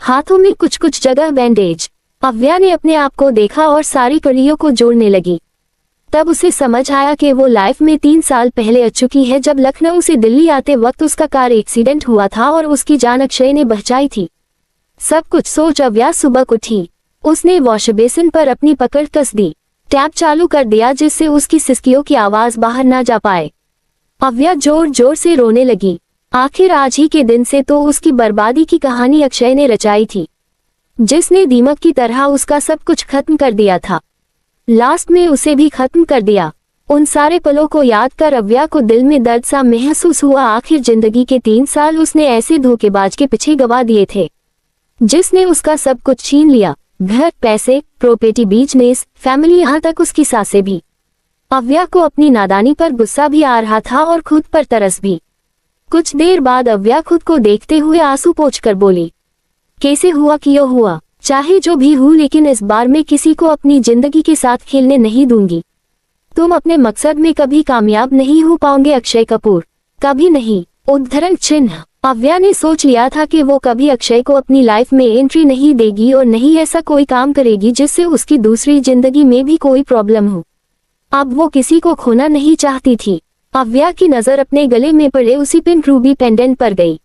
हाथों में कुछ कुछ जगह बैंडेज। अव्या ने अपने आप को देखा और सारी कड़ियों को जोड़ने लगी। तब उसे समझ आया कि वो लाइफ में 3 साल पहले आ चुकी है, जब लखनऊ से दिल्ली आते वक्त उसका कार एक्सीडेंट हुआ था और उसकी जान अक्षय ने बचाई थी। सब कुछ सोच अव्या सुबह उठी। उसने वॉश बेसिन पर अपनी पकड़ कस दी, टैप चालू कर दिया जिससे उसकी सिसकियों की आवाज बाहर ना जा पाए। अव्या जोर जोर से रोने लगी। आखिर आज ही के दिन से तो उसकी बर्बादी की कहानी अक्षय ने रचाई थी, जिसने दीमक की तरह उसका सब कुछ खत्म कर दिया था। लास्ट में उसे भी खत्म कर दिया। उन सारे पलों को याद कर अव्या को दिल में दर्द सा महसूस हुआ। आखिर जिंदगी के 3 साल उसने ऐसे धोखेबाज के पीछे गवा दिए थे, जिसने उसका सब कुछ छीन लिया, घर, पैसे, प्रॉपर्टी, बिजनेस, फैमिली, यहाँ तक उसकी सासें भी। अव्या को अपनी नादानी पर गुस्सा भी आ रहा था और खुद पर तरस भी। कुछ देर बाद अव्या खुद को देखते हुए आंसू पोंछकर बोली, कैसे हुआ क्यों हुआ, चाहे जो भी हो, लेकिन इस बार मैं किसी को अपनी जिंदगी के साथ खेलने नहीं दूंगी। तुम अपने मकसद में कभी कामयाब नहीं हो पाओगे अक्षय कपूर, कभी नहीं। उद्धरण चिन्ह। अव्या ने सोच लिया था कि वो कभी अक्षय को अपनी लाइफ में एंट्री नहीं देगी और नहीं ऐसा कोई काम करेगी जिससे उसकी दूसरी जिंदगी में भी कोई प्रॉब्लम हो। अब वो किसी को खोना नहीं चाहती थी। अव्या की नजर अपने गले में पड़े उसी पिंक रूबी पेंडेंट पर गई,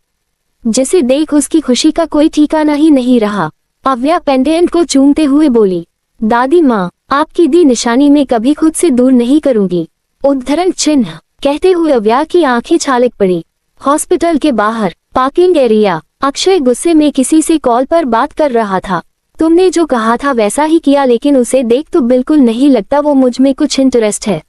जिसे देख उसकी खुशी का कोई ठिकाना ही नहीं रहा। अव्या पेंडेंट को चूमते हुए बोली, दादी माँ, आपकी दी निशानी में कभी खुद से दूर नहीं करूंगी। उद्धरण चिन्ह। कहते हुए अव्या की आंखें छालक पड़ी। हॉस्पिटल के बाहर पार्किंग एरिया। अक्षय गुस्से में किसी से कॉल पर बात कर रहा था। तुमने जो कहा था वैसा ही किया, लेकिन उसे देख तो बिल्कुल नहीं लगता वो मुझ में कुछ इंटरेस्ट है।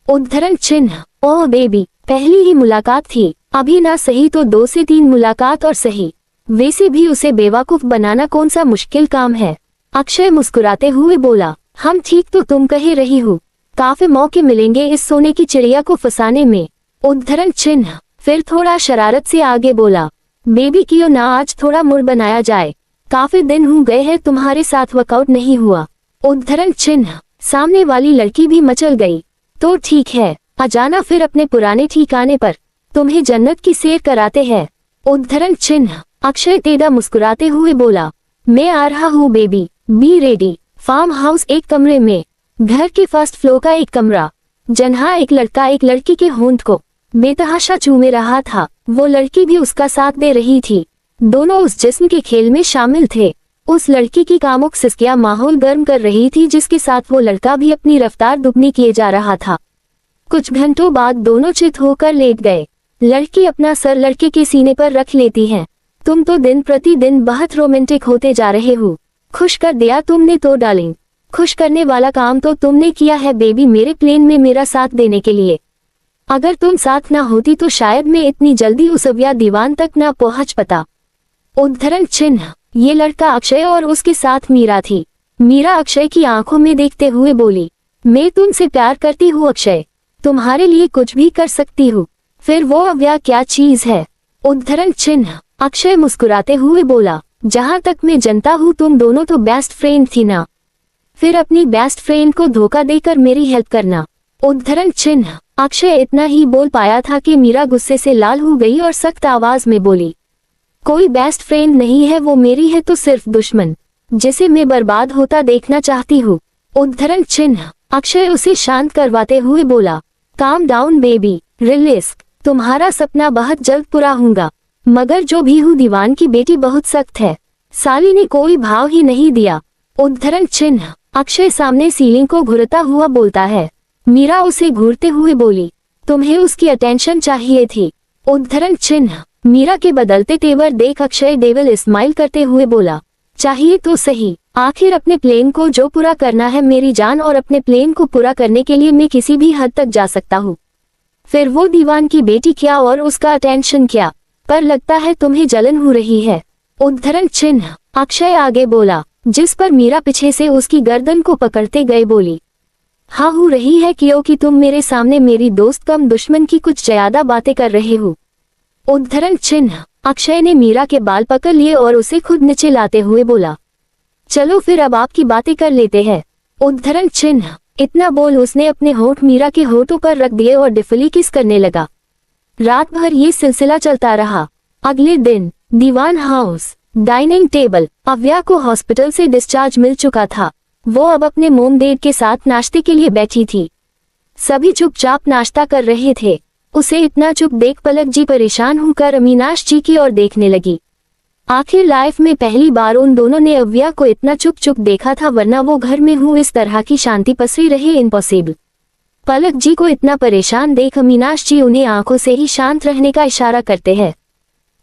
उद्धरण चिन्ह। ओह बेबी, पहली ही मुलाकात थी, अभी ना सही तो 2 से 3 मुलाकात और सही। वैसे भी उसे बेवकूफ बनाना कौन सा मुश्किल काम है। अक्षय मुस्कुराते हुए बोला, हम ठीक तो तुम कह रही हो, काफी मौके मिलेंगे इस सोने की चिड़िया को फंसाने में। उद्धरण चिन्ह। फिर थोड़ा शरारत से आगे बोला, बेबी क्यों ना आज थोड़ा मूड बनाया जाए, काफी दिन हो गए हैं तुम्हारे साथ वर्कआउट नहीं हुआ। उद्धरण चिन्ह। सामने वाली लड़की भी मचल गई, तो ठीक है, आ जाना फिर अपने पुराने ठिकाने पर, तुम्हें जन्नत की सैर कराते हैं। उद्धरण चिन्ह। अक्षय तेरा मुस्कुराते हुए बोला, मैं आ रहा हूँ baby, be ready. Farmhouse एक कमरे में, घर के फर्स्ट फ्लोर का एक कमरा, जहाँ एक लड़का एक लड़की के होंठ को बेतहाशा चूमे रहा था। वो लड़की भी उसका साथ दे रही थी। दोनों उस जिस्म के खेल में शामिल थे। उस लड़की की कामुक सिसकियां माहौल गर्म कर रही थी, जिसके साथ वो लड़का भी अपनी रफ्तार दुगनी किए जा रहा था। कुछ घंटों बाद दोनों चित होकर लेट गए। लड़की अपना सर लड़के के सीने पर रख लेती है। तुम तो दिन प्रतिदिन बहुत रोमांटिक होते जा रहे हो। खुश कर दिया तुमने तो डार्लिंग, खुश करने वाला काम तो तुमने किया है बेबी मेरे प्लेन में मेरा साथ देने के लिए। अगर तुम साथ ना होती तो शायद मैं इतनी जल्दी उस अव्या दीवान तक ना पहुंच पाता। उद्धरण चिन्ह। ये लड़का अक्षय और उसके साथ मीरा थी। मीरा अक्षय की आंखों में देखते हुए बोली, मैं तुमसे प्यार करती हूँ अक्षय, तुम्हारे लिए कुछ भी कर सकती हूँ। फिर वो अव्या क्या चीज है। उद्धरण चिन्ह। अक्षय मुस्कुराते हुए बोला, जहाँ तक मैं जानता हूँ तुम दोनों तो बेस्ट फ्रेंड थी ना, फिर अपनी बेस्ट फ्रेंड को धोखा देकर मेरी हेल्प करना। उद्धरण चिन्ह। अक्षय इतना ही बोल पाया था कि मीरा गुस्से से लाल हो गई और सख्त आवाज में बोली, कोई बेस्ट फ्रेंड नहीं है, वो मेरी है तो सिर्फ दुश्मन, जिसे मैं बर्बाद होता देखना चाहती हूँ। उद्धरण चिन्ह। अक्षय उसे शांत करवाते हुए बोला, काम डाउन बेबी, रिलैक्स, तुम्हारा सपना बहुत जल्द पूरा होगा। मगर जो भी हूँ दीवान की बेटी बहुत सख्त है। साली ने कोई भाव ही नहीं दिया। उद्धरण चिन्ह। अक्षय सामने सीलिंग को घूरता हुआ बोलता है। मीरा उसे घूरते हुए बोली, तुम्हें उसकी अटेंशन चाहिए थी। उद्धरण चिन्ह। मीरा के बदलते तेवर देख अक्षय डेविल स्माइल करते हुए बोला, चाहिए तो सही, आखिर अपने प्लेन को जो पूरा करना है मेरी जान, और अपने प्लेन को पूरा करने के लिए मैं किसी भी हद तक जा सकता हूँ। फिर वो दीवान की बेटी क्या और उसका अटेंशन क्या, पर लगता है तुम्हें जलन हो रही है। उद्धरण चिन्ह। अक्षय आगे बोला, जिस पर मीरा पीछे से उसकी गर्दन को पकड़ते गए बोली, हाँ हो रही है क्योंकि तुम मेरे सामने मेरी दोस्त कम दुश्मन की कुछ ज्यादा बातें कर रहे हो। उद्धरण चिन्ह। अक्षय ने मीरा के बाल पकड़ लिए और उसे खुद नीचे लाते हुए बोला, चलो फिर अब आपकी बातें कर लेते हैं। उद्धरण चिन्ह। इतना बोल उसने अपने होंठ मीरा के होठों पर रख दिए और डिफली किस करने लगा। रात भर ये सिलसिला चलता रहा। अगले दिन दीवान हाउस, डाइनिंग टेबल। अव्या को हॉस्पिटल से डिस्चार्ज मिल चुका था। वो अब अपने मोम डैड के साथ नाश्ते के लिए बैठी थी। सभी चुपचाप नाश्ता कर रहे थे। उसे इतना चुप देख पलक जी परेशान होकर अमीनाश जी की ओर देखने लगी। आखिर लाइफ में पहली बार उन दोनों ने अव्या को इतना चुप चुप देखा था, वरना वो घर में हूँ इस तरह की शांति पसरी रहे इम्पॉसिबल। पलक जी को इतना परेशान देख अमीनाश जी उन्हें आंखों से ही शांत रहने का इशारा करते हैं।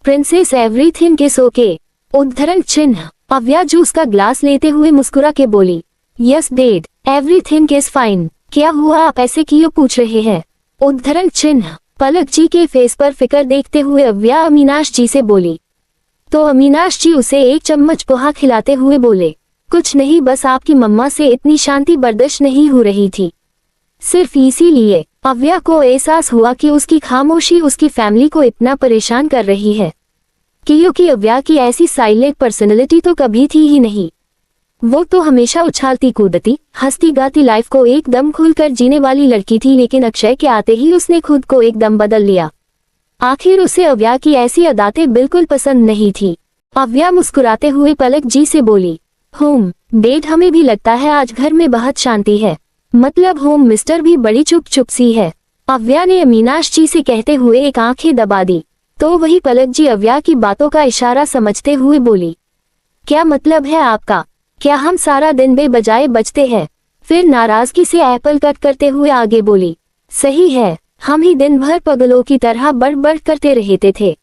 Princess everything is okay. उद्धरण चिन्ह। अव्या जूस का ग्लास लेते हुए मुस्कुरा के बोली, yes dad, everything is fine. क्या हुआ, आप ऐसे क्यों पूछ रहे हैं? उद्धरण चिन्ह। पलक जी के फेस पर फिक्र देखते हुए अव्या अमीनाश जी से बोली। तो अमीनाश जी उसे एक चम्मच पोहा खिलाते हुए बोले, कुछ नहीं, बस आपकी मम्मा से इतनी शांति बर्दाश्त नहीं हो रही थी। सिर्फ इसीलिए अव्या को एहसास हुआ कि उसकी खामोशी उसकी फैमिली को इतना परेशान कर रही है, क्योंकि अव्या की ऐसी साइलेंट पर्सनैलिटी तो कभी थी ही नहीं। वो तो हमेशा उछालती कूदती हंसती गाती लाइफ को एकदम खुलकर जीने वाली लड़की थी, लेकिन अक्षय के आते ही उसने खुद को एकदम बदल लिया। आखिर उसे अव्या की ऐसी अदातें बिल्कुल पसंद नहीं थी। अव्या मुस्कुराते हुए पलक जी से बोली, होम डैड, हमें भी लगता है आज घर में बहुत शांति है। मतलब होम मिस्टर भी बड़ी चुप चुप सी है। अव्या ने अमीनाश जी से कहते हुए एक आंखें दबा दी। तो वही पलक जी अव्या की बातों का इशारा समझते हुए बोली, क्या मतलब है आपका? क्या हम सारा दिन बेबजाय बजते हैं? फिर नाराजगी से एप्पल कट करते हुए आगे बोली, सही है, हम ही दिन भर पगलों की तरह बड़बड़ करते रहते थे।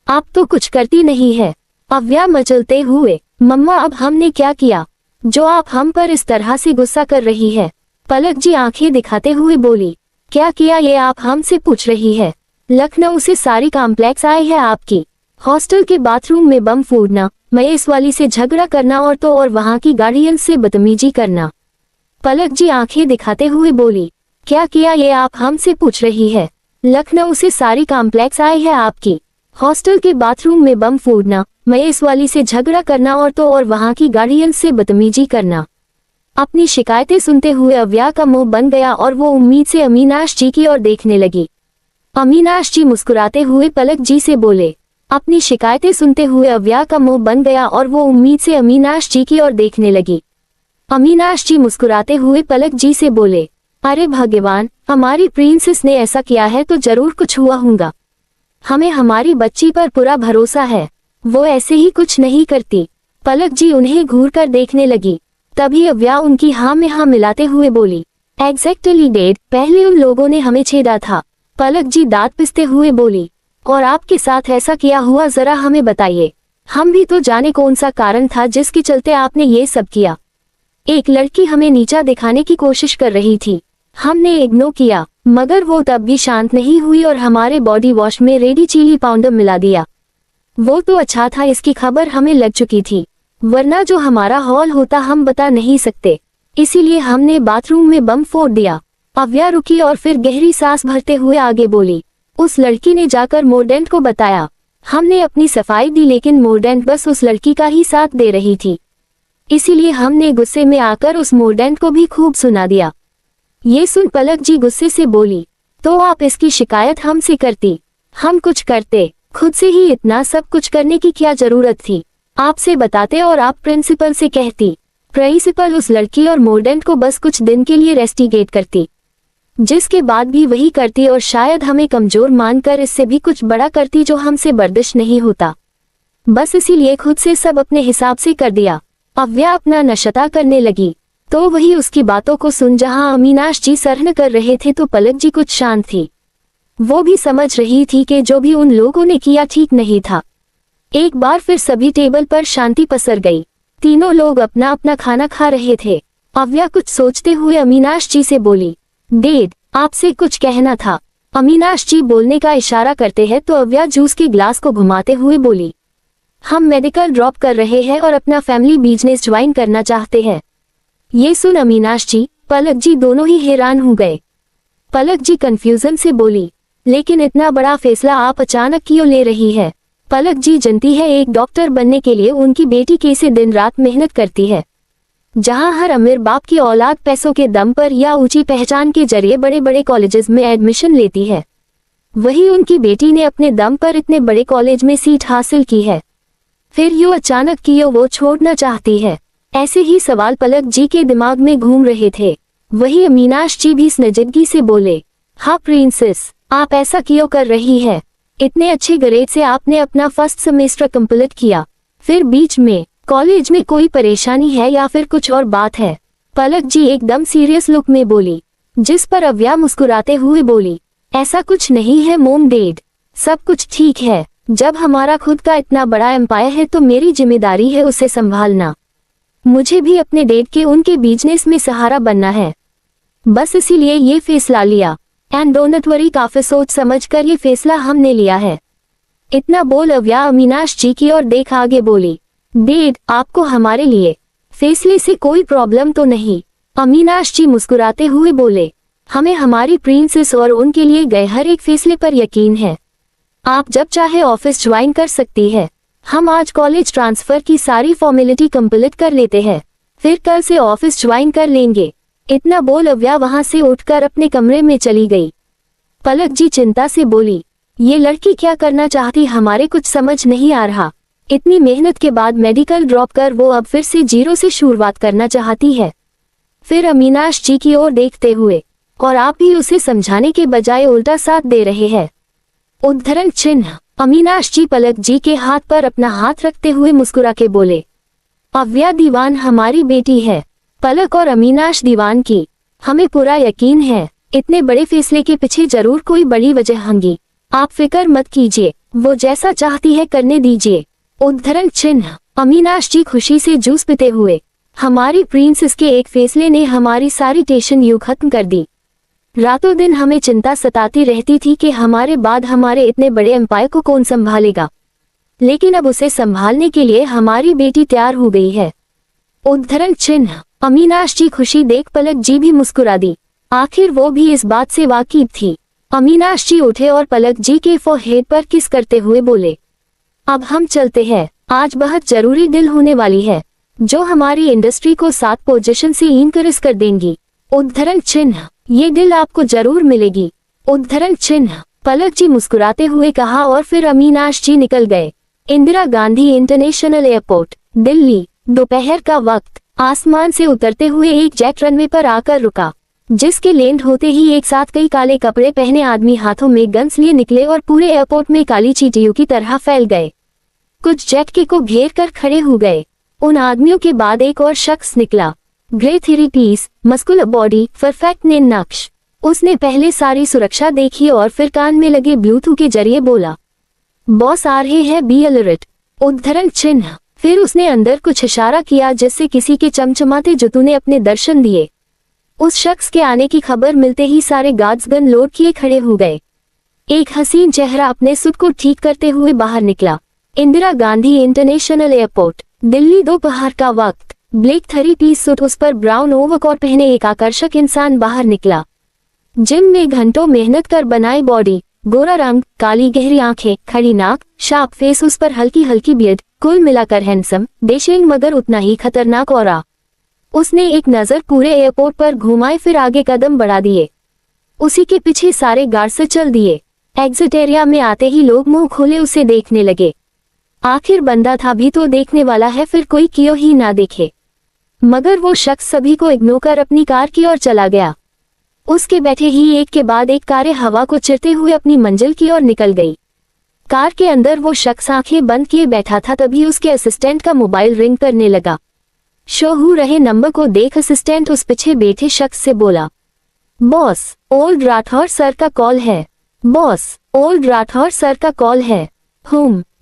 आप तो कुछ करती नहीं है। अव्या मचलते हुए, मम्मा अब हमने क्या किया जो आप हम पर इस तरह से गुस्सा कर रही है? पलक जी आंखें दिखाते हुए बोली, क्या किया ये आप हमसे पूछ रही है? लखनऊ से सारी कॉम्प्लेक्स आई है आपकी। हॉस्टल के बाथरूम में बम फोड़ना, महेश वाली से झगड़ा करना और तो और वहाँ की गार्डियन से बदतमीजी करना। पलक जी आंखें दिखाते हुए बोली, क्या किया ये आप हमसे पूछ रही है? लखनऊ से सारी कॉम्प्लेक्स आई है आपकी। हॉस्टल के बाथरूम में बम फोड़ना, महेश वाली से झगड़ा करना और तो और वहाँ की गार्डियन से बदतमीजी करना। अपनी शिकायतें सुनते हुए अव्या का मुंह बन गया और वो उम्मीद से अमीनाश जी की ओर देखने लगी। अमीनाश जी मुस्कुराते हुए पलक जी से बोले, अपनी शिकायतें सुनते हुए अव्या का मुंह बन गया और वो उम्मीद से अमीनाश जी की ओर देखने लगी। अमीनाश जी मुस्कुराते हुए पलक जी से बोले, अरे भगवान, हमारी प्रिंसेस ने ऐसा किया है तो जरूर कुछ हुआ होगा। हमें हमारी बच्ची पर पूरा भरोसा है, वो ऐसे ही कुछ नहीं करती। पलक जी उन्हें घूर कर देखने लगी। तभी अव्या उनकी हाँ में हाँ मिलाते हुए बोली, एग्जैक्टली डैड, पहले उन लोगों ने हमें छेड़ा था। पलक जी दांत पिसते हुए बोली, और आपके साथ ऐसा किया हुआ जरा हमें बताइए। हम भी तो जाने कौन सा कारण था जिसके चलते आपने ये सब किया। एक लड़की हमें नीचा दिखाने की कोशिश कर रही थी, हमने इग्नोर किया, मगर वो तब भी शांत नहीं हुई और हमारे बॉडी वॉश में रेडी चिली पाउडर मिला दिया। वो तो अच्छा था इसकी खबर हमें लग चुकी थी, वरना जो हमारा हॉल होता हम बता नहीं सकते, इसीलिए हमने बाथरूम में बम फोड़ दिया। अव्या रुकी और फिर गहरी सांस भरते हुए आगे बोली, उस लड़की ने जाकर मोर्डेंट को बताया। हमने अपनी सफाई दी, लेकिन मोर्डेंट बस उस लड़की का ही साथ दे रही थी, इसीलिए हमने गुस्से में आकर उस मोर्डेंट को भी खूब सुना दिया। ये सुन पलक जी गुस्से से बोली, तो आप इसकी शिकायत हमसे करती, हम कुछ करते, खुद से ही इतना सब कुछ करने की क्या जरूरत थी? आपसे बताते और आप प्रिंसिपल से कहती। प्रिंसिपल उस लड़की और मोर्डेंट को बस कुछ दिन के लिए रेस्टिगेट करती, जिसके बाद भी वही करती और शायद हमें कमजोर मानकर इससे भी कुछ बड़ा करती जो हमसे बर्दाश्त नहीं होता। बस इसीलिए खुद से सब अपने हिसाब से कर दिया। अव्या अपना नशता करने लगी। तो वही उसकी बातों को सुन जहां अमीनाश जी सरहन कर रहे थे तो पलक जी कुछ शांत थी। वो भी समझ रही थी कि जो भी उन लोगों ने किया ठीक नहीं था। एक बार फिर सभी टेबल पर शांति पसर गई। तीनों लोग अपना अपना खाना खा रहे थे। अव्या कुछ सोचते हुए अमीनाश जी से बोली, डैड, आपसे कुछ कहना था। अमीनाश जी बोलने का इशारा करते हैं तो अव्या जूस के ग्लास को घुमाते हुए बोली, हम मेडिकल ड्रॉप कर रहे हैं और अपना फैमिली बिजनेस ज्वाइन करना चाहते हैं। ये सुन अमीनाश जी, पलक जी दोनों ही हैरान हो गए। पलक जी कंफ्यूजन से बोली, लेकिन इतना बड़ा फैसला आप अचानक क्यों ले रही है? पलक जी जानती है एक डॉक्टर बनने के लिए उनकी बेटी कैसे दिन रात मेहनत करती है। जहां हर अमीर बाप की औलाद पैसों के दम पर या ऊंची पहचान के जरिए बड़े बड़े कॉलेजेस में एडमिशन लेती है, वही उनकी बेटी ने अपने दम पर इतने बड़े कॉलेज में सीट हासिल की है। फिर यूं अचानक क्यों वो छोड़ना चाहती है? ऐसे ही सवाल पलक जी के दिमाग में घूम रहे थे। वही अमीनाश जी भी संजीदगी से बोले, हाँ प्रिंसेस, आप ऐसा क्यों कर रही है? इतने अच्छे ग्रेड से आपने अपना फर्स्ट सेमेस्टर कंप्लीट किया, फिर बीच में कॉलेज में कोई परेशानी है या फिर कुछ और बात है? पलक जी एकदम सीरियस लुक में बोली, जिस पर अव्या मुस्कुराते हुए बोली, ऐसा कुछ नहीं है मोम डैड, सब कुछ ठीक है। जब हमारा खुद का इतना बड़ा एम्पायर है तो मेरी जिम्मेदारी है उसे संभालना। मुझे भी अपने डैड के उनके बिजनेस में सहारा बनना है, बस इसीलिए ये फैसला लिया। एंड डोंट वरी, काफी सोच समझ कर ये फैसला हमने लिया है। इतना बोल अव्या अमीनाश जी की ओर देख आगे बोली, डैड आपको हमारे लिए फैसले से कोई प्रॉब्लम तो नहीं? अमीनाश जी मुस्कुराते हुए बोले, हमें हमारी प्रिंसेस और उनके लिए गए हर एक फैसले पर यकीन है। आप जब चाहे ऑफिस ज्वाइन कर सकती है। हम आज कॉलेज ट्रांसफर की सारी फॉर्मेलिटी कंप्लीट कर लेते हैं, फिर कल से ऑफिस ज्वाइन कर लेंगे। इतना बोल अव्या वहां से उठकर अपने कमरे में चली गई। पलक जी चिंता से बोली, ये लड़की क्या करना चाहती हमारे कुछ समझ नहीं आ रहा। इतनी मेहनत के बाद मेडिकल ड्रॉप कर वो अब फिर से जीरो से शुरुआत करना चाहती है। फिर अमीनाश जी की ओर देखते हुए, और आप भी उसे समझाने के बजाय उल्टा साथ दे रहे हैं। उद्धरण चिन्ह। अमीनाश जी पलक जी के हाथ पर अपना हाथ रखते हुए मुस्कुरा के बोले, अव्या दीवान हमारी बेटी है, पलक और अमीनाश दीवान की हमें पूरा यकीन है। इतने बड़े फैसले के पीछे जरूर कोई बड़ी वजह होगी। आप फिक्र मत कीजिए, वो जैसा चाहती है करने दीजिए। उद्धरण चिन्ह। अमीनाश जी खुशी से जूस पीते हुए, हमारी प्रिंसेस के एक फैसले ने हमारी सारी टेंशन यूं खत्म कर दी। रातों दिन हमें चिंता सताती रहती थी कि हमारे बाद हमारे इतने बड़े एम्पायर को कौन संभालेगा, लेकिन अब उसे संभालने के लिए हमारी बेटी तैयार हो गई है। उद्धरण चिन्ह। अमीनाश जी खुशी देख पलक जी भी मुस्कुरा दी। आखिर वो भी इस बात से वाकिफ थी। अमीनाश जी उठे और पलक जी के फोरहेड पर किस करते हुए बोले, अब हम चलते हैं, आज बहुत जरूरी डील होने वाली है जो हमारी इंडस्ट्री को 7 पोजीशन से इंक्रीज कर देंगी। उद्धरण चिन्ह। ये डील आपको जरूर मिलेगी। उद्धरण चिन्ह। पलक जी मुस्कुराते हुए कहा और फिर अमीनाश जी निकल गए। Indira Gandhi international airport, Delhi. दोपहर का वक्त। आसमान से उतरते हुए एक जेट रनवे पर आकर रुका, जिसके लैंड होते ही एक साथ कई काले कपड़े पहने आदमी हाथों में गन्स लिए निकले और पूरे एयरपोर्ट में काली चींटियों की तरह फैल गए। कुछ जेट को घेर कर खड़े हो गए। उन आदमियों के बाद एक और शख्स निकला। Grey 3 piece, muscular body, perfect नेम नक्श। उसने पहले सारी सुरक्षा देखी और फिर कान में लगे ब्लूटूथ के जरिए बोला, बॉस आ रहे हैं, बी अलर्ट। उद्धरण चिन्ह। फिर उसने अंदर कुछ इशारा किया जिससे किसी के चमचमाते जूतों ने अपने दर्शन दिए। उस शख्स के आने की खबर मिलते ही सारे गार्ड्स गन लोड किए खड़े हो गए। एक हसीन चेहरा अपने सूट को ठीक करते हुए बाहर निकला। Indira Gandhi international airport, Delhi. दोपहर का वक्त। ब्लैक 3 पीस सूट, उस पर ब्राउन ओवरकोट पहने एक आकर्षक इंसान बाहर निकला। जिम में घंटों मेहनत कर बनाई बॉडी, गोरा रंग, काली गहरी आंखें, खड़ी नाक, शार्प फेस, उस पर हल्की हल्की बियर्ड, कुल मिलाकर हैंडसम, डेशिंग मगर उतना ही खतरनाक औरा। उसने एक नजर पूरे एयरपोर्ट पर घुमाए फिर आगे कदम बढ़ा दिए। उसी के पीछे सारे गार्ड से चल दिए। एग्जिट एरिया में आते ही लोग मुंह खोले उसे देखने लगे। आखिर बंदा था भी तो देखने वाला है, फिर कोई क्यों ही ना देखे। मगर वो शख्स सभी को इग्नोर कर अपनी कार की ओर चला गया। उसके बैठे ही एक के बाद एक कारें हवा को चिरते हुए अपनी मंजिल की ओर निकल गई। कार के अंदर वो शख्स आंखें बंद किए बैठा था, तभी उसके असिस्टेंट का मोबाइल रिंग करने लगा। शो हो रहे नंबर को देख असिस्टेंट उस पीछे बैठे शख्स से बोला, बॉस, ओल्ड राठौर सर का कॉल है। बॉस, ओल्ड राठौर सर का कॉल है।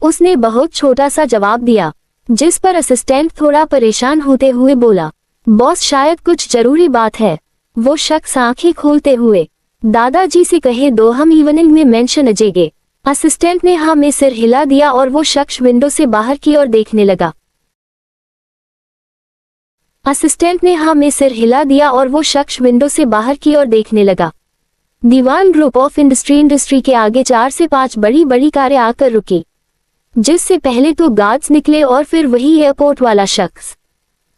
उसने बहुत छोटा सा जवाब दिया, जिस पर असिस्टेंट थोड़ा परेशान होते हुए बोला, बॉस शायद कुछ जरूरी बात है। वो शख्स आंखें खोलते हुए, दादाजी से कहे दो, हम इवनिंग में मेंशन अजेगे। असिस्टेंट ने हाँ में सिर हिला दिया और वो शख्स विंडो से बाहर की ओर देखने लगा। असिस्टेंट ने हाँ में सिर हिला दिया और वो शख्स विंडो से बाहर की ओर देखने लगा। दीवान ग्रुप ऑफ इंडस्ट्री के आगे 4 से 5 बड़ी बड़ी कारें आकर रुकी, जिससे पहले तो गार्ड्स निकले और फिर वही एयरपोर्ट वाला शख्स।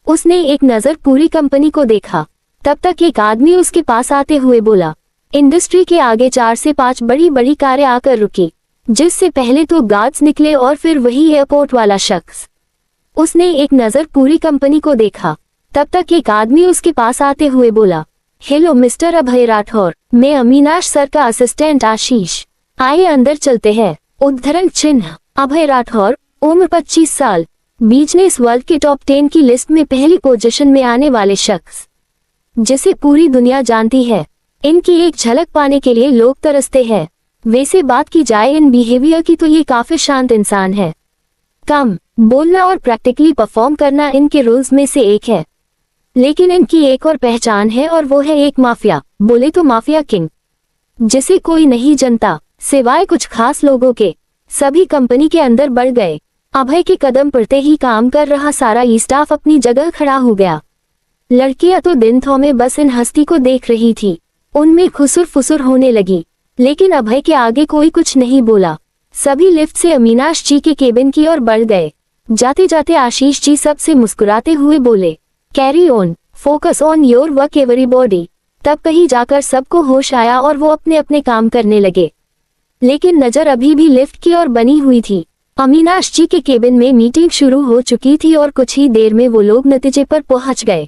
उसने एक नजर पूरी कंपनी को देखा। तब तक एक आदमी उसके पास आते हुए बोला, इंडस्ट्री के आगे 4 से 5 बड़ी बड़ी कारें आकर रुकी, जिससे पहले तो गार्ड्स निकले और फिर वही एयरपोर्ट वाला शख्स। उसने एक नजर पूरी कंपनी को देखा। तब तक एक आदमी उसके पास आते हुए बोला, हेलो मिस्टर अभय राठौर, मैं अमीनाश सर का असिस्टेंट आशीष। आइए अंदर चलते हैं। उद्धरण चिन्ह अभय राठौर, उम्र 25 साल, बिजनेस वर्ल्ड के टॉप 10 की लिस्ट में पहली पोजीशन में आने वाले शख्स, जिसे पूरी दुनिया जानती है। इनकी एक झलक पाने के लिए लोग तरसते हैं। वैसे बात की जाए इन बिहेवियर की तो ये काफी शांत इंसान है। कम बोलना और प्रैक्टिकली परफॉर्म करना इनके रूल्स में से एक है। लेकिन इनकी एक और पहचान है और वो है एक माफिया, बोले तो माफिया किंग, जिसे कोई नहीं जानता सिवाय कुछ खास लोगों के। सभी कंपनी के अंदर बढ़ गए। अभय के कदम पड़ते ही काम कर रहा सारा स्टाफ अपनी जगह खड़ा हो गया। लड़कियां तो दिन थौमे बस इन हस्ती को देख रही थी। उनमें खुसुर फुसुर होने लगी, लेकिन अभय के आगे कोई कुछ नहीं बोला। सभी लिफ्ट से अमीनाश जी के केबिन की ओर बढ़ गए। जाते जाते आशीष जी सबसे मुस्कुराते हुए बोले, carry on, focus on your work everybody. तब कहीं जाकर सबको होश आया और वो अपने अपने काम करने लगे। लेकिन नजर अभी भी लिफ्ट की ओर बनी हुई थी। अमीनाश जी के केबिन में मीटिंग शुरू हो चुकी थी और कुछ ही देर में वो लोग नतीजे पर पहुंच गए।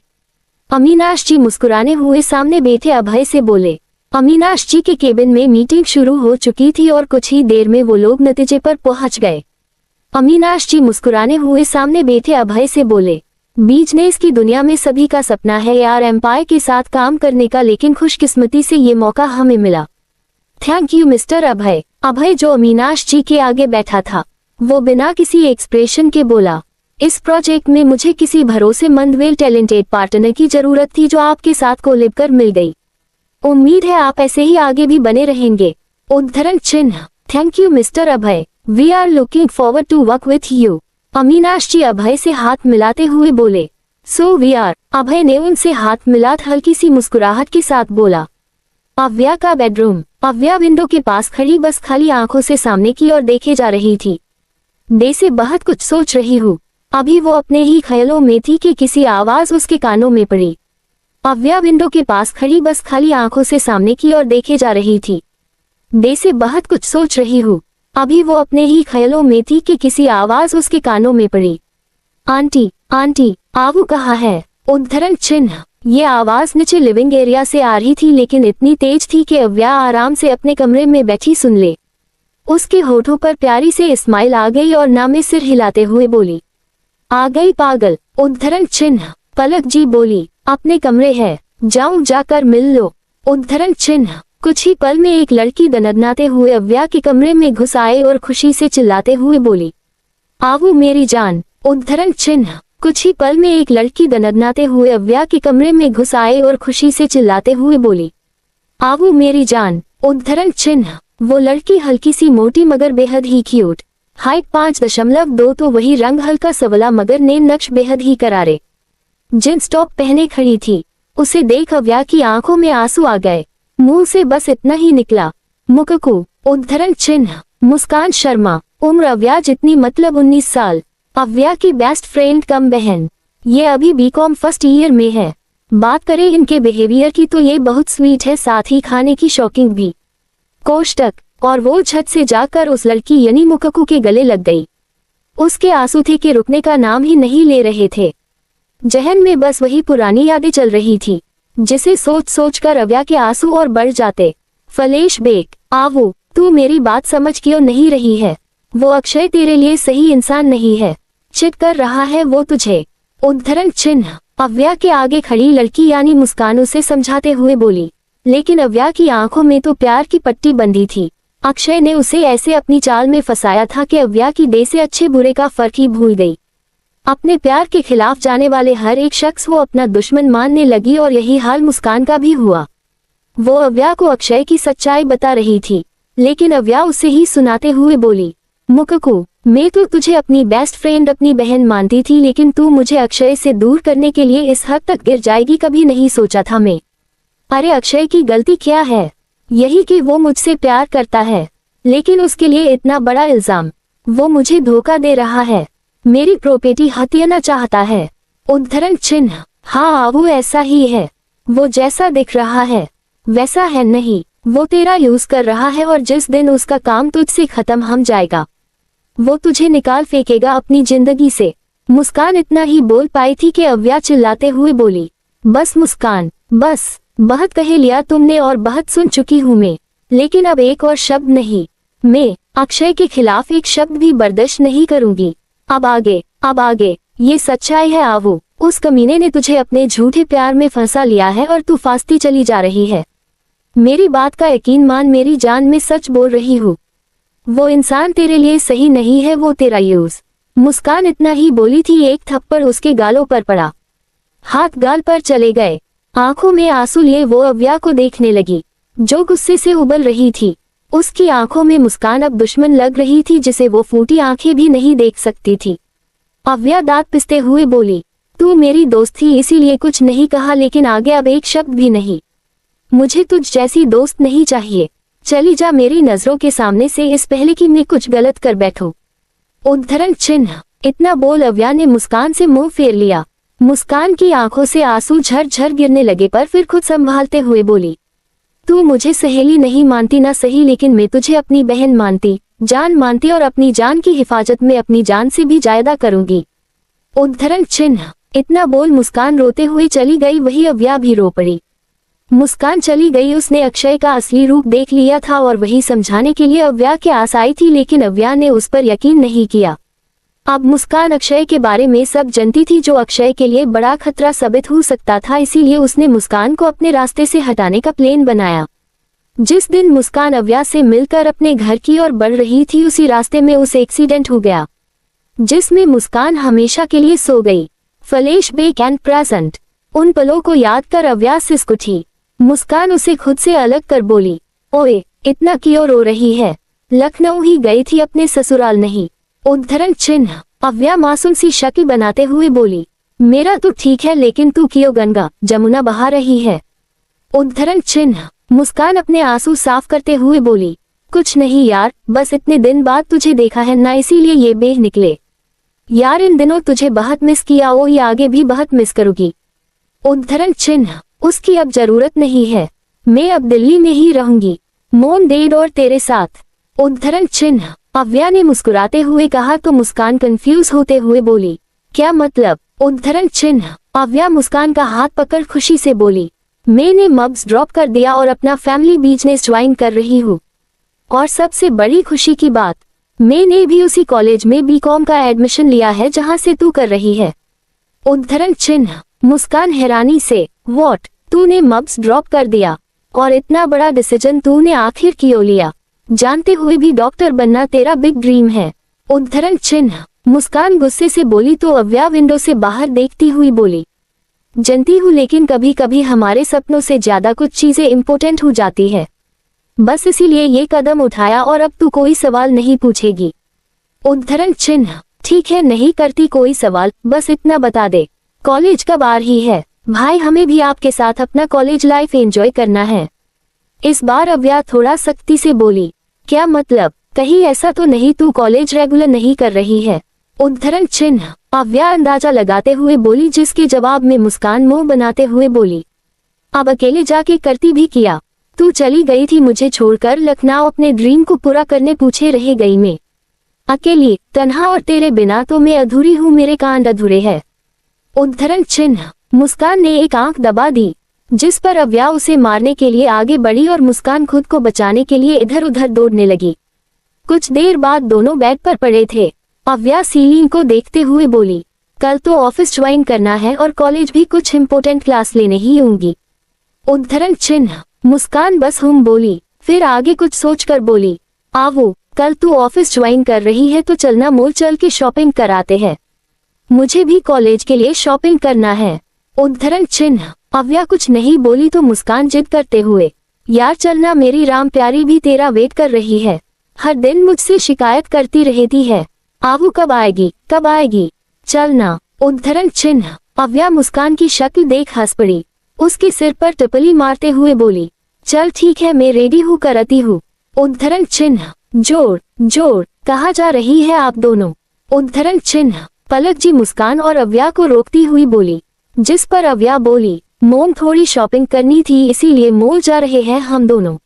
अमीनाश जी मुस्कुराने हुए सामने बैठे अभय से बोले, अमीनाश जी के केबिन में मीटिंग शुरू हो चुकी थी और कुछ ही देर में वो लोग नतीजे पर पहुंच गए। अमीनाश जी मुस्कुराने हुए सामने बैठे अभय से बोले, बिजनेस की दुनिया में सभी का सपना है यार एम्पायर के साथ काम करने का, लेकिन खुशकिस्मती से ये मौका हमें मिला। थैंक यू मिस्टर अभय। अभय जो अमीनाश जी के आगे बैठा था, वो बिना किसी एक्सप्रेशन के बोला, इस प्रोजेक्ट में मुझे किसी भरोसेमंद वेल टैलेंटेड पार्टनर की जरूरत थी जो आपके साथ कोलैब कर मिल गई। उम्मीद है आप ऐसे ही आगे भी बने रहेंगे। उद्धरण चिन्ह thank you mister Abhay, we are looking forward to work with you. Aminash ji Abhay से हाथ मिलाते हुए बोले, सो वी आर। अभय ने उनसे हाथ मिलाकर हल्की सी मुस्कुराहट के साथ बोला। अव्या का बेडरूम। अव्या विंडो के पास खड़ी बस खाली आंखों से सामने की ओर देखे जा रही थी। जैसे बहुत कुछ सोच रही हूँ। अभी वो अपने ही ख्यालों में थी कि किसी आवाज उसके कानों में पड़ी। अव्या विंडो के पास खड़ी बस खाली आंखों से सामने की ओर देखे जा रही थी। जैसे बहुत कुछ सोच रही हूँ। अभी वो अपने ही ख्यालों में थी कि किसी आवाज उसके कानों में पड़ी। आंटी आंटी आवू कहाँ है? उद्धरण चिन्ह ये आवाज नीचे लिविंग एरिया से आ रही थी, लेकिन इतनी तेज थी कि अव्या आराम से अपने कमरे में बैठी सुन ले। उसके होठों पर प्यारी से स्माइल आ गई और ना में सिर हिलाते हुए बोली, आ गई पागल। उद्धरण चिन्ह पलक जी बोली, अपने कमरे है, जाऊं जाकर मिल लो। उद्धरण चिन्ह कुछ ही पल में एक लड़की दनदनाते हुए अव्या के कमरे में घुस आए और खुशी से चिल्लाते हुए बोली, आवू मेरी जान। उद्धरण चिन्ह कुछ ही पल में एक लड़की दनदनाते हुए अव्या के कमरे में घुस आए और खुशी से चिल्लाते हुए बोली, आवू मेरी जान। उद्धरण चिन्ह वो लड़की हल्की सी मोटी मगर बेहद ही क्यूट, हाइट 5.2 तो वही रंग हल्का सवला मगर नेम नक्श बेहद ही करारे, जींस टॉप पहने खड़ी थी। उसे देख अव्या की आंखों में आंसू आ गए। मुंह से बस इतना ही निकला, मुककू। उद्धरण चिन्ह मुस्कान शर्मा। उम्र अव्या जितनी मतलब 19 साल। अव्या की बेस्ट फ्रेंड कम बहन। ये अभी बीकॉम फर्स्ट ईयर में है। बात करें इनके बिहेवियर की तो ये बहुत स्वीट है, साथ ही खाने की शौकीन भी। कोष्टक और वो झट से जाकर उस लड़की यानी मुककू के गले लग गई। उसके आंसू थे कि रुकने का नाम ही नहीं ले रहे थे। जहन में बस वही पुरानी यादें चल रही थी, जिसे सोच सोच कर अव्या के आंसू और बढ़ जाते। फलेश बेक आवो, तू मेरी बात समझ क्यों नहीं रही है? वो अक्षय तेरे लिए सही इंसान नहीं है, चिट कर रहा है वो तुझे। उद्धरण चिन्ह अव्या के आगे खड़ी लड़की यानी मुस्कान उसे समझाते हुए बोली, लेकिन अव्या की आंखों में तो प्यार की पट्टी बंधी थी। अक्षय ने उसे ऐसे अपनी चाल में फंसाया था कि अव्या की दे से अच्छे बुरे का फर्क ही भूल गई। अपने प्यार के खिलाफ जाने वाले हर एक शख्स वो अपना दुश्मन मानने लगी और यही हाल मुस्कान का भी हुआ। वो अव्या को अक्षय की सच्चाई बता रही थी, लेकिन अव्या उसे ही सुनाते हुए बोली, मुककू मैं तो तुझे अपनी बेस्ट फ्रेंड, अपनी बहन मानती थी, लेकिन तू मुझे अक्षय से दूर करने के लिए इस हद तक गिर जाएगी कभी नहीं सोचा था मैं। अरे अक्षय की गलती क्या है? यही कि वो मुझसे प्यार करता है, लेकिन उसके लिए इतना बड़ा इल्जाम। वो मुझे धोखा दे रहा है, मेरी प्रॉपर्टी हथियाना चाहता है। उद्धरण चिन्ह। हाँ वो ऐसा ही है, वो जैसा दिख रहा है वैसा है नहीं। वो तेरा यूज कर रहा है और जिस दिन उसका काम तुझसे खत्म हो जाएगा वो तुझे निकाल फेंकेगा अपनी जिंदगी से। मुस्कान इतना ही बोल पाई थी कि अव्या चिल्लाते हुए बोली, बस मुस्कान बस, बहुत कह लिया तुमने और बहुत सुन चुकी हूँ मैं, लेकिन अब एक और शब्द नहीं। मैं अक्षय के खिलाफ एक शब्द भी बर्दाश्त नहीं करूंगी। अब आगे ये सच्चाई है आवू, उस कमीने ने तुझे अपने झूठे प्यार में फंसा लिया है और तू फांसती चली जा रही है। मेरी बात का यकीन मान, मेरी जान में सच बोल रही हूँ। वो इंसान तेरे लिए सही नहीं है, वो तेरा यूज। मुस्कान इतना ही बोली थी, एक थप्पड़ उसके गालों पर पड़ा, हाथ गाल पर चले गए। आंखों में आंसू लिए वो अव्या को देखने लगी जो गुस्से से उबल रही थी। उसकी आंखों में मुस्कान अब दुश्मन लग रही थी जिसे वो फूटी आंखें भी नहीं देख सकती थी। अव्या दांत पिसते हुए बोली, तू मेरी दोस्त थी इसीलिए कुछ नहीं कहा, लेकिन आगे अब एक शब्द भी नहीं। मुझे तुझ जैसी दोस्त नहीं चाहिए, चली जा मेरी नजरों के सामने से, इस पहले कि मैं कुछ गलत कर बैठूं। उद्धरण चिन्ह। इतना बोल अव्या ने मुस्कान से मुंह फेर लिया। मुस्कान की आंखों से आंसू झरझर गिरने लगे, पर फिर खुद संभालते हुए बोली, तू मुझे सहेली नहीं मानती ना सही, लेकिन मैं तुझे अपनी बहन मानती, जान मानती, और अपनी जान की हिफाजत में अपनी जान से भी ज्यादा करूंगी। उद्धरण चिन्ह। इतना बोल मुस्कान रोते हुए चली गई, वही अव्या भी रो पड़ी। मुस्कान चली गई, उसने अक्षय का असली रूप देख लिया था और वही समझाने के लिए अव्या के आस आई थी, लेकिन अव्या ने उस पर यकीन नहीं किया। अब मुस्कान अक्षय के बारे में सब जानती थी, जो अक्षय के लिए बड़ा खतरा साबित हो सकता था, इसीलिए उसने मुस्कान को अपने रास्ते से हटाने का प्लान बनाया। जिस दिन मुस्कान अव्या से मिलकर अपने घर की ओर बढ़ रही थी, उसी रास्ते में उसे एक्सीडेंट हो गया जिसमें मुस्कान हमेशा के लिए सो गई। Flashback and present. उन पलों को याद कर अव्या सिसक उठी। मुस्कान उसे खुद से अलग कर बोली, ओए इतना क्यों रो रही है? लखनऊ ही गई थी, अपने ससुराल नहीं। उद्धरण चिन्ह। अव्या मासूम सी शक्ल बनाते हुए बोली, मेरा तो ठीक है, लेकिन तू क्यों गंगा जमुना बहा रही है? उद्धरण चिन्ह। मुस्कान अपने आंसू साफ करते हुए बोली, कुछ नहीं यार, बस इतने दिन बाद तुझे देखा है ना, इसीलिए ये बेह निकले। यार इन दिनों तुझे बहुत मिस किया, ओ ये आगे भी बहुत मिस करूंगी। उद्धरण चिन्ह। उसकी अब जरूरत नहीं है, मैं अब दिल्ली में ही रहूंगी, मोम डैड और तेरे साथ। उद्धरण चिन्ह। अव्या ने मुस्कुराते हुए कहा तो मुस्कान कंफ्यूज होते हुए बोली, क्या मतलब? उद्धरण चिन्ह। अव्या मुस्कान का हाथ पकड़ खुशी से बोली, मैंने मब्स ड्रॉप कर दिया और अपना फैमिली बिजनेस ज्वाइन कर रही हूँ, और सबसे बड़ी खुशी की बात, मैंने भी उसी कॉलेज में बीकॉम का एडमिशन लिया है जहाँ से तू कर रही है। उद्धरण चिन्ह। मुस्कान हैरानी से, व्हाट? तूने मब्स ड्रॉप कर दिया? और इतना बड़ा डिसीजन तूने आखिर क्यों लिया, जानते हुए भी डॉक्टर बनना तेरा बिग ड्रीम है? उद्धरण चिन्ह। मुस्कान गुस्से से बोली तो अव्या विंडो से बाहर देखती हुई बोली, जानती हूँ, लेकिन कभी कभी हमारे सपनों से ज्यादा कुछ चीजें इम्पोर्टेंट हो जाती है, बस इसीलिए ये कदम उठाया और अब तू कोई सवाल नहीं पूछेगी। उद्धरण चिन्ह। ठीक है, नहीं करती कोई सवाल, बस इतना बता दे, कॉलेज कब आ रही है? भाई हमें भी आपके साथ अपना कॉलेज लाइफ एंजॉय करना है। इस बार अव्या थोड़ा सख्ती से बोली, क्या मतलब? कहीं ऐसा तो नहीं तू कॉलेज रेगुलर नहीं कर रही है? उद्धरण चिन्ह। अव्या अंदाजा लगाते हुए बोली, जिसके जवाब में मुस्कान मुंह बनाते हुए बोली, अब अकेले जाके करती भी क्या? तू चली गई थी मुझे छोड़कर लखनऊ, अपने ड्रीम को पूरा करने पूछे रह गई मैं, अकेली तन्हा, और तेरे बिना तो मैं अधूरी हूँ, मेरे कांड अधूरे है। उद्धरण चिन्ह। मुस्कान ने एक आंख दबा दी, जिस पर अव्या उसे मारने के लिए आगे बढ़ी और मुस्कान खुद को बचाने के लिए इधर उधर दौड़ने लगी। कुछ देर बाद दोनों बेड पर पड़े थे। अव्या सीलिंग को देखते हुए बोली, कल तो ऑफिस ज्वाइन करना है और कॉलेज भी कुछ इम्पोर्टेंट क्लास लेने ही होंगी। उद्धरण चिन्ह। मुस्कान बस हम बोली, फिर आगे कुछ सोचकर बोली, आवो, कल तू ऑफिस ज्वाइन कर रही है तो चलना मॉल चल के शॉपिंग कराते हैं, मुझे भी कॉलेज के लिए शॉपिंग करना है। उद्धरण चिन्ह। अव्या कुछ नहीं बोली तो मुस्कान जिद करते हुए, यार चलना, मेरी राम प्यारी भी तेरा वेट कर रही है, हर दिन मुझसे शिकायत करती रहती है, आवू कब आएगी, कब आएगी, चलना। उद्धरण चिन्ह। अव्या मुस्कान की शक्ल देख हंस पड़ी। उसके सिर पर टपली मारते हुए बोली, चल ठीक है, मैं रेडी हूँ, करती हूँ। उद्धरण चिन्ह। जोर जोर, कहाँ जा रही है आप दोनों? उद्धरण चिन्ह। पलक जी मुस्कान और अव्या को रोकती हुई बोली, जिस पर अव्या बोली, मोम थोड़ी शॉपिंग करनी थी इसीलिए मॉल जा रहे हैं हम दोनों।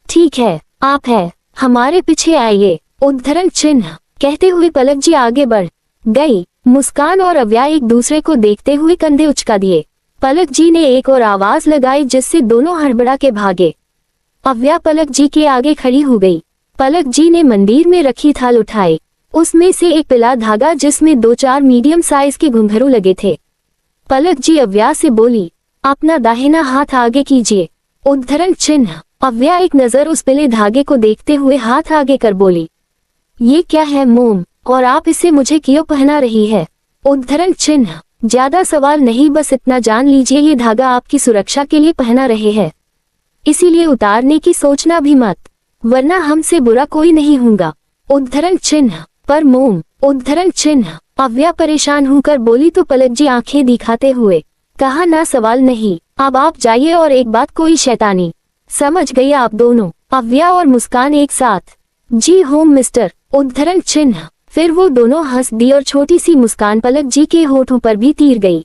ठीक है, आप है, हमारे पीछे आइए। उद्धरण चिन्ह। कहते हुए पलक जी आगे बढ़ गई। मुस्कान और अव्या एक दूसरे को देखते हुए कंधे उचका दिए। पलक जी ने एक और आवाज लगाई जिससे दोनों हड़बड़ा के भागे। अव्या पलक जी के आगे खड़ी हो गई। पलक जी ने मंदिर में रखी थाल उठाई। उसमें से एक पीला धागा जिसमें 2-4 मीडियम साइज के घुंघरू लगे थे। पलक जी अव्या से बोली, अपना दाहिना हाथ आगे कीजिए। उद्धरण चिन्ह। अव्या एक नजर उस पीले धागे को देखते हुए हाथ आगे कर बोली, ये क्या है मोम, और आप इसे मुझे क्यों पहना रही है? उद्धरण चिन्ह। ज्यादा सवाल नहीं, बस इतना जान लीजिए ये धागा आपकी सुरक्षा के लिए पहना रहे हैं, इसीलिए उतारने की सोचना भी मत, वरना हमसे बुरा कोई नहीं होगा। उद्धरण चिन्ह। पर मोम। उद्धरण चिन्ह। अव्या परेशान होकर बोली तो पलक जी आंखें दिखाते हुए कहा, ना सवाल नहीं, अब आप जाइए, और एक बात, कोई शैतानी। समझ गई आप दोनों? अव्या और मुस्कान एक साथ। जी होम मिस्टर। उद्धरण चिन्ह। फिर वो दोनों हंस दी और छोटी सी मुस्कान पलक जी के होठों पर भी तीर गई।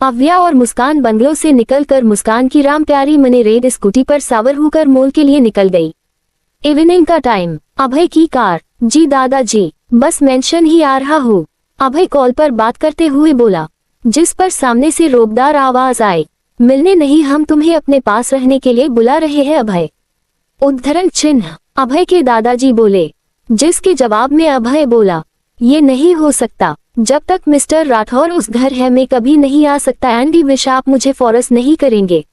अव्या और मुस्कान बंगलों से निकलकर मुस्कान की राम प्यारी मने रेड स्कूटी पर सवार होकर मॉल के लिए निकल गई। इवनिंग का टाइम। अभय की कार। जी दादाजी, बस मेंशन ही आ रहा हूँ, अभय कॉल पर बात करते हुए बोला, जिस पर सामने से रोबदार आवाज आई, मिलने नहीं, हम तुम्हें अपने पास रहने के लिए बुला रहे हैं अभय। उद्धरण चिन्ह। अभय के दादाजी बोले, जिसके जवाब में अभय बोला, ये नहीं हो सकता, जब तक मिस्टर राठौर उस घर है मैं कभी नहीं आ सकता, एंडी विश आप मुझे फोर्स नहीं करेंगे।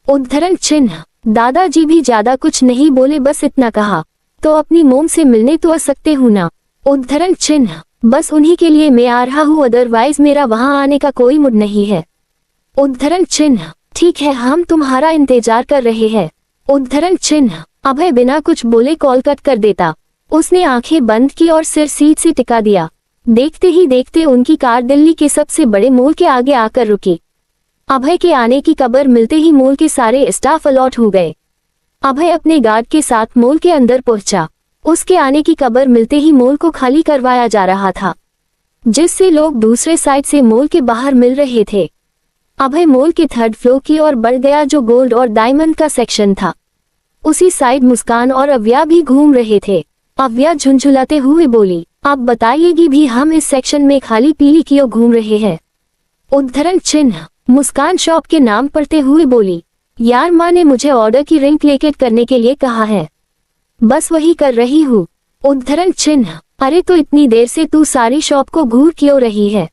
उद्धरण चिन्ह। दादाजी भी ज्यादा कुछ नहीं बोले, बस इतना कहा, तो अपनी मोम से मिलने तो आ सकते हूँ ना। उद्धरण चिन्ह। बस उन्हीं के लिए मैं आ रहा हूँ, अदरवाइज मेरा वहाँ आने का कोई मूड नहीं है। उद्धरण चिन्ह। ठीक है, हम तुम्हारा इंतजार कर रहे हैं। उद्धरण चिन्ह। अभय बिना कुछ बोले कॉल कट कर देता। उसने आंखें बंद की और सिर सीट से टिका दिया। देखते ही देखते उनकी कार दिल्ली के सबसे बड़े मॉल के आगे आकर रुकी। अभय के आने की खबर मिलते ही मॉल के सारे स्टाफ अलर्ट हो गए। अभय अपने गार्ड के साथ मॉल के अंदर पहुंचा। उसके आने की खबर मिलते ही मॉल को खाली करवाया जा रहा था, जिससे लोग दूसरे साइड से मॉल के बाहर मिल रहे थे। अभय मॉल के 3rd फ्लोर की ओर बढ़ गया, जो गोल्ड और डायमंड का सेक्शन था। उसी साइड मुस्कान और अव्या भी घूम रहे थे। अव्या झुंझुलाते हुए बोली, आप बताइएगी भी हम इस सेक्शन में खाली पीली क्यों घूम रहे हैं? उद्धरण चिन्ह। मुस्कान शॉप के नाम पढ़ते हुए बोली, यार माँ ने मुझे ऑर्डर की रिंग क्लेकेट करने के लिए कहा है, बस वही कर रही हूँ। उद्धरण चिन्ह। अरे तो इतनी देर से तू सारी शॉप को घूर क्यों रही है?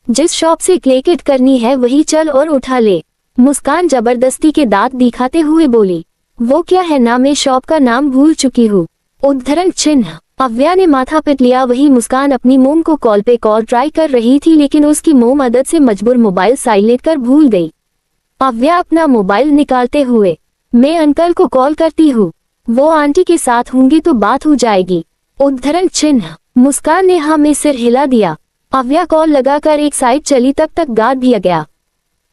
जिस शॉप से क्लेकेट करनी है वही चल और उठा ले। मुस्कान जबरदस्ती के दांत दिखाते हुए बोली, वो क्या है ना, मैं शॉप का नाम भूल चुकी हूँ। उद्धरण चिन्ह। अव्या ने माथा पिट लिया। वही मुस्कान अपनी मोम को कॉल पे कॉल ट्राई कर रही थी, लेकिन उसकी मोम आदत से मजबूर मोबाइल साइलेंट कर भूल गई। अव्या अपना मोबाइल निकालते हुए, मैं अंकल को कॉल करती हूँ, वो आंटी के साथ होंगी तो बात हो जाएगी। उद्धरण चिन्ह। मुस्कान ने हाँ में सिर हिला दिया। अव्या कॉल लगाकर एक साइड चली, तब तक गार्ड भी आ गया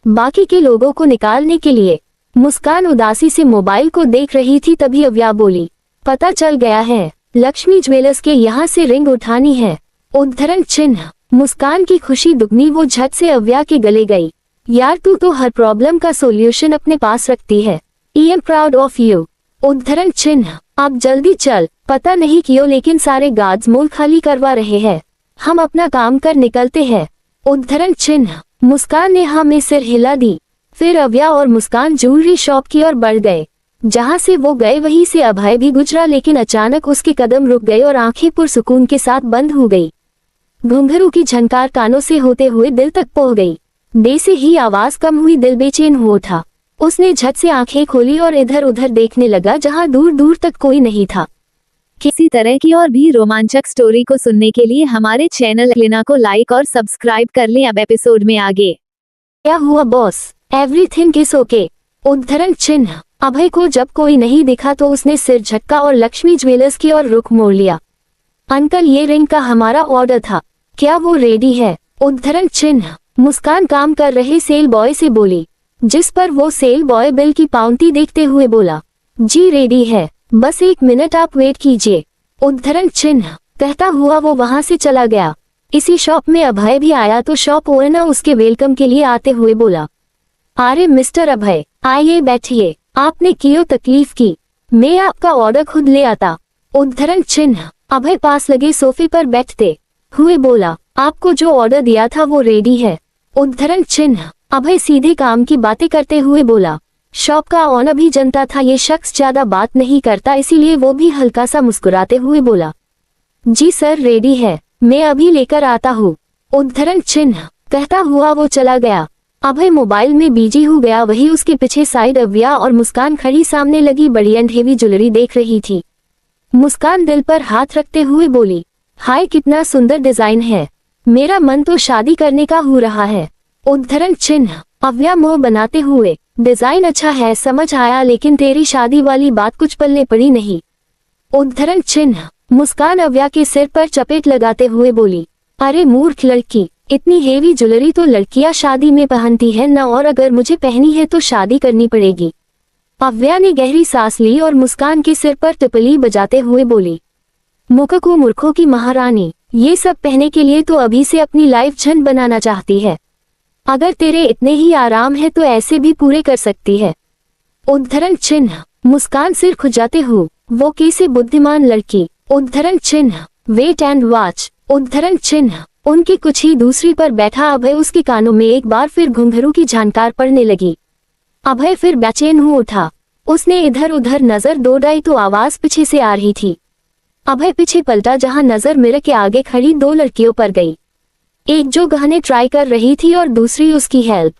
बाकी के लोगों को निकालने के लिए। मुस्कान उदासी से मोबाइल को देख रही थी, तभी अव्या बोली, पता चल गया है, लक्ष्मी ज्वेलर्स के यहाँ से रिंग उठानी है। उद्धरण चिन्ह। मुस्कान की खुशी दुगनी, वो झट से अव्या के गले गई। यार तू तो हर प्रॉब्लम का सोल्यूशन अपने पास रखती है, I am proud of you. उद्धरण चिन्ह। अब जल्दी चल, पता नहीं क्यों लेकिन सारे गार्ड्स मॉल खाली करवा रहे हैं, हम अपना काम कर निकलते हैं। उद्धरण चिन्ह। मुस्कान ने हाँ में सिर हिला दी। फिर अव्या और मुस्कान ज्वेलरी शॉप की ओर बढ़ गए। जहां से वो गए वहीं से अभय भी गुजरा, लेकिन अचानक उसके कदम रुक गए और आंखें पुरसुकून के साथ बंद हो गई। घुंघरू की झनकार कानों से होते हुए दिल तक पहुंच गई। दे से ही आवाज कम हुई, दिल बेचैन हो उठा। उसने झट से आंखें खोली और इधर उधर देखने लगा, जहां दूर दूर तक कोई नहीं था। किसी तरह की और भी रोमांचक स्टोरी को सुनने के लिए हमारे चैनल लिना को लाइक और सब्सक्राइब कर लें। अब एपिसोड में आगे क्या हुआ बॉस? Everything is okay. उद्धरण चिन्ह। अभय को जब कोई नहीं दिखा तो उसने सिर झटका और लक्ष्मी ज्वेलर्स की ओर रुख मोड़ लिया। अंकल ये रिंग का हमारा ऑर्डर था, क्या वो रेडी है? उद्धरण चिन्ह। मुस्कान काम कर रहे सेल बॉय से बोली, जिस पर वो सेल बॉय बिल की पावती देखते हुए बोला, जी रेडी है, बस 1 मिनट आप वेट कीजिए। उद्धरण चिन्ह। कहता हुआ वो वहां से चला गया। इसी शॉप में अभय भी आया तो शॉप ओनर उसके वेलकम के लिए आते हुए बोला, अरे मिस्टर अभय, आइए बैठिए, आपने क्यों तकलीफ की, मैं आपका ऑर्डर खुद ले आता। उद्धरण चिन्ह। अभय पास लगे सोफे पर बैठते हुए बोला, आपको जो ऑर्डर दिया था वो रेडी है। उद्धरण चिन्ह। अभय सीधे काम की बातें करते हुए बोला। शॉप का ओनर भी जानता था ये शख्स ज्यादा बात नहीं करता, इसीलिए वो भी हल्का सा मुस्कुराते हुए बोला, जी सर रेडी है, मैं अभी लेकर आता हूँ। उद्धरण चिन्ह। कहता हुआ वो चला गया। अभय मोबाइल में बिजी हो गया। वही उसके पीछे साइड अव्या और मुस्कान खड़ी सामने लगी बड़ी एंड हेवी ज्वेलरी देख रही थी। मुस्कान दिल पर हाथ रखते हुए बोली, हाय कितना सुंदर डिजाइन है, मेरा मन तो शादी करने का हो रहा है। उद्धरण चिन्ह। अव्या मुंह बनाते हुए, डिजाइन अच्छा है समझ आया, लेकिन तेरी शादी वाली बात कुछ पल्ले पड़ी नहीं। उद्धरण चिन्ह। मुस्कान अव्या के सिर पर चपेट लगाते हुए बोली, अरे मूर्ख लड़की, इतनी हेवी ज्वेलरी तो लड़कियां शादी में पहनती है न, और अगर मुझे पहनी है तो शादी करनी पड़ेगी। अव्या ने गहरी सांस ली और मुस्कान के सिर पर टिपली बजाते हुए बोली, मुककू मूर्खों की महारानी, ये सब पहने के लिए तो अभी से अपनी लाइफ झंड बनाना चाहती है। अगर तेरे इतने ही आराम है तो ऐसे भी पूरे कर सकती है। उद्धरण चिन्ह। मुस्कान सिर खुजाते हुए, वो कैसे बुद्धिमान लड़की। उद्धरण चिन्ह। Wait and watch. उद्धरण चिन्ह। उनकी कुछ ही दूसरी पर बैठा अभय उसके कानों में एक बार फिर घुंघरू की झनकार पड़ने लगी। अभय फिर बेचैन हो उठा। उसने इधर उधर नजर दौड़ाई तो आवाज पीछे से आ रही थी। अभय पीछे पलटा, जहां नजर मिरर के आगे खड़ी 2 लड़कियों पर गई, एक जो गहने ट्राई कर रही थी और दूसरी उसकी हेल्प।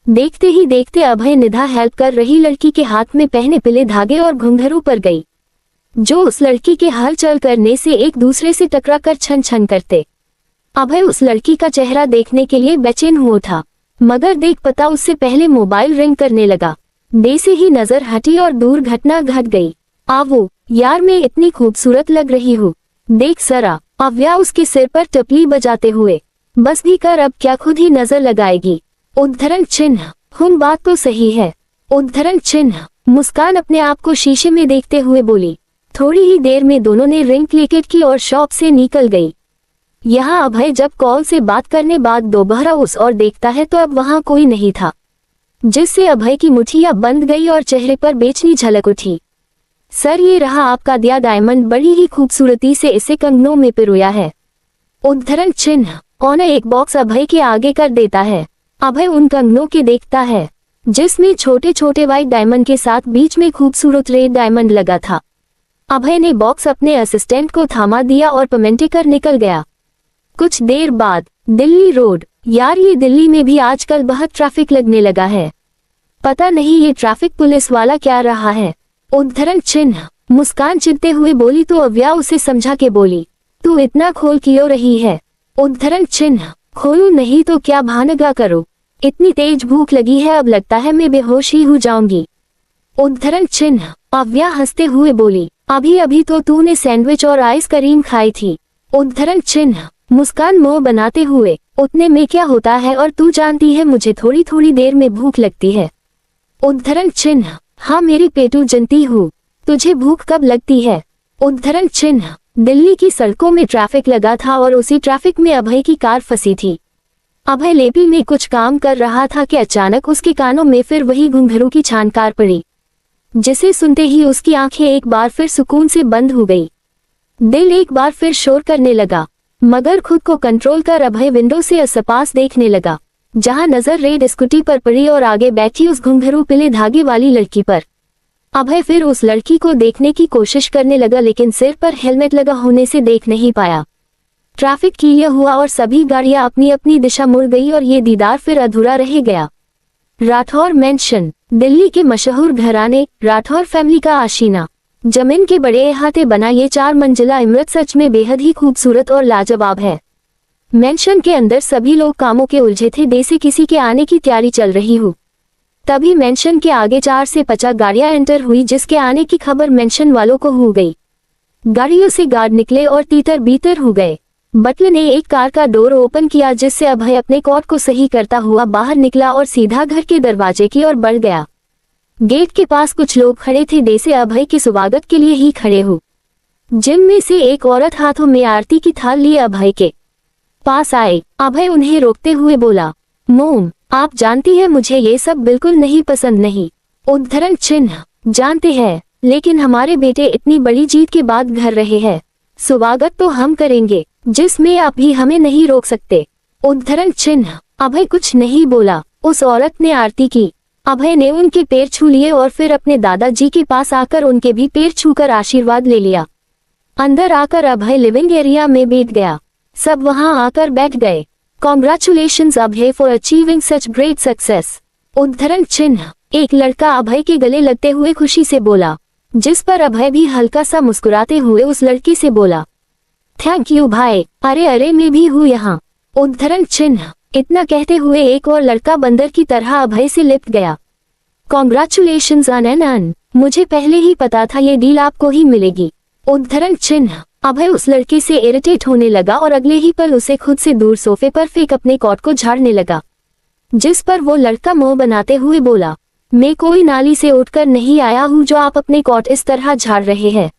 देखते ही देखते अभय निधा हेल्प कर रही लड़की के हाथ में पहने पीले धागे और घुंघरू पर गई, जो उस लड़की के हलचल करने से एक दूसरे से टकरा कर छन छन करते। अभय उस लड़की का चेहरा देखने के लिए बेचैन हुआ था, मगर देख पता उससे पहले मोबाइल रिंग करने लगा। दे से ही नजर हटी और दूर घटना घट गई। आवो यार, मैं इतनी खूबसूरत लग रही हूँ, देख सरा। अव्या उसके सिर पर टपली बजाते हुए, बस भी कर, अब क्या खुद ही नजर लगाएगी। उद्धरण चिन्ह। बात तो सही है। उद्धरण चिन्ह। मुस्कान अपने आप को शीशे में देखते हुए बोली। थोड़ी ही देर में दोनों ने रिंग क्लिकेट की और शॉप से निकल गई। यहाँ अभय जब कॉल से बात करने बाद दोबारा उस और देखता है तो अब वहाँ कोई नहीं था, जिससे अभय की मुठ्ठियां बंद गई और चेहरे पर बेचनी झलक उठी। सर ये रहा आपका दिया डायमंड, बड़ी ही खूबसूरती से इसे कंगनों में पिरोया है। उद्धरण चिन्ह। ओनर एक बॉक्स अभय के आगे कर देता है। अभय उन कंगनों के देखता है जिसमें छोटे छोटे व्हाइट डायमंड के साथ बीच में खूबसूरत रेड डायमंड लगा था। अभय ने बॉक्स अपने असिस्टेंट को थामा दिया और पेमेंट कर निकल गया। कुछ देर बाद दिल्ली रोड। यार ये दिल्ली में भी आजकल बहुत ट्रैफिक लगने लगा है, पता नहीं ये ट्रैफिक पुलिस वाला क्या रहा है। उद्धरण चिन्ह। मुस्कान चिढ़ते हुए बोली तो अव्या उसे समझा के बोली, तू इतना खोल क्यों रही है। उद्धरण चिन्ह। खोलू नहीं तो क्या भानगा करो, इतनी तेज भूख लगी है, अब लगता है मैं बेहोश ही हो जाऊंगी। उद्धरण चिन्ह। अव्या हंसते हुए बोली, अभी अभी तो तूने सैंडविच और आइसक्रीम खाई थी। उद्धरण चिन्ह। मुस्कान मुंह बनाते हुए, उतने में क्या होता है, और तू जानती है मुझे थोड़ी थोड़ी देर में भूख लगती है। उद्धरण चिन्ह। हाँ मेरी पेटू जनती हूँ, तुझे भूख कब लगती है। उद्धरण चिन्ह। दिल्ली की सड़कों में ट्रैफिक लगा था और उसी ट्रैफिक में अभय की कार फंसी थी। अभय लेपी में कुछ काम कर रहा था कि अचानक उसके कानों में फिर वही घुंघरू की छानकार पड़ी, जिसे सुनते ही उसकी आंखें एक बार फिर सुकून से बंद हो गई। दिल एक बार फिर शोर करने लगा, मगर खुद को कंट्रोल कर अभय विंडो से आसपास देखने लगा, जहां नजर रेड स्कूटी पर पड़ी और आगे बैठी उस घुंघरू पीले धागे वाली लड़की पर। अभय फिर उस लड़की को देखने की कोशिश करने लगा, लेकिन सिर पर हेलमेट लगा होने से देख नहीं पाया। ट्रैफिक क्लियर हुआ और सभी गाड़ियां अपनी अपनी दिशा मुड़ गई और ये दीदार फिर अधूरा रह गया। राठौर मैंशन। दिल्ली के मशहूर घराने राठौर फैमिली का आशीना। जमीन के बड़े अहाते बना ये 4 मंजिला इमारत सच में बेहद ही खूबसूरत और लाजवाब है। मैंशन के अंदर सभी लोग कामों के उलझे थे, देसे किसी के आने की तैयारी चल रही हो। तभी मैंशन के आगे 4 से 50 गाड़ियां एंटर हुई, जिसके आने की खबर मैंशन वालों को हो गई। गाड़ियों से गार्ड निकले और तीतर बीतर हो गए। बटलर ने एक कार का डोर ओपन किया, जिससे अभय अपने कॉट को सही करता हुआ बाहर निकला और सीधा घर के दरवाजे की ओर बढ़ गया। गेट के पास कुछ लोग खड़े थे, जैसे अभय के स्वागत के लिए ही खड़े हो। जिनमें से एक औरत हाथों में आरती की थाल लिए अभय के पास आए। अभय उन्हें रोकते हुए बोला, मोम, आप जानती है मुझे ये सब बिल्कुल नहीं पसंद। नहीं, उद्धरण चिन्ह, जानते हैं, लेकिन हमारे बेटे इतनी बड़ी जीत के बाद घर रहे हैं, स्वागत तो हम करेंगे, जिसमें आप भी हमें नहीं रोक सकते। उद्धरण चिन्ह। अभय कुछ नहीं बोला। उस औरत ने आरती की। अभय ने उनके पैर छू लिए और फिर अपने दादाजी के पास आकर उनके भी पैर छूकर आशीर्वाद ले लिया। अंदर आकर अभय लिविंग एरिया में बैठ गया। सब वहां आकर बैठ गए। Congratulations Abhay for achieving such great success. उद्धरण चिन्ह। एक लड़का अभय के गले लगते हुए खुशी से बोला, जिस पर अभय भी हल्का सा मुस्कुराते हुए उस लड़की से बोला, थैंक यू भाई। अरे अरे मैं भी हूँ यहाँ। उद्धरण चिन्ह। इतना कहते हुए एक और लड़का बंदर की तरह अभय से लिपट गया। कॉन्ग्रेचुलेशंस अन, मुझे पहले ही पता था ये डील आपको ही मिलेगी। उद्धरण चिन्ह। अभय उस लड़के से इरिटेट होने लगा और अगले ही पल उसे खुद से दूर सोफे पर फेंक अपने कॉट को झाड़ने लगा, जिस पर वो लड़का मुंह बनाते हुए बोला, मैं कोई नाली से उठकर नहीं आया हूँ जो आप अपने कॉट इस तरह झाड़ रहे हैं।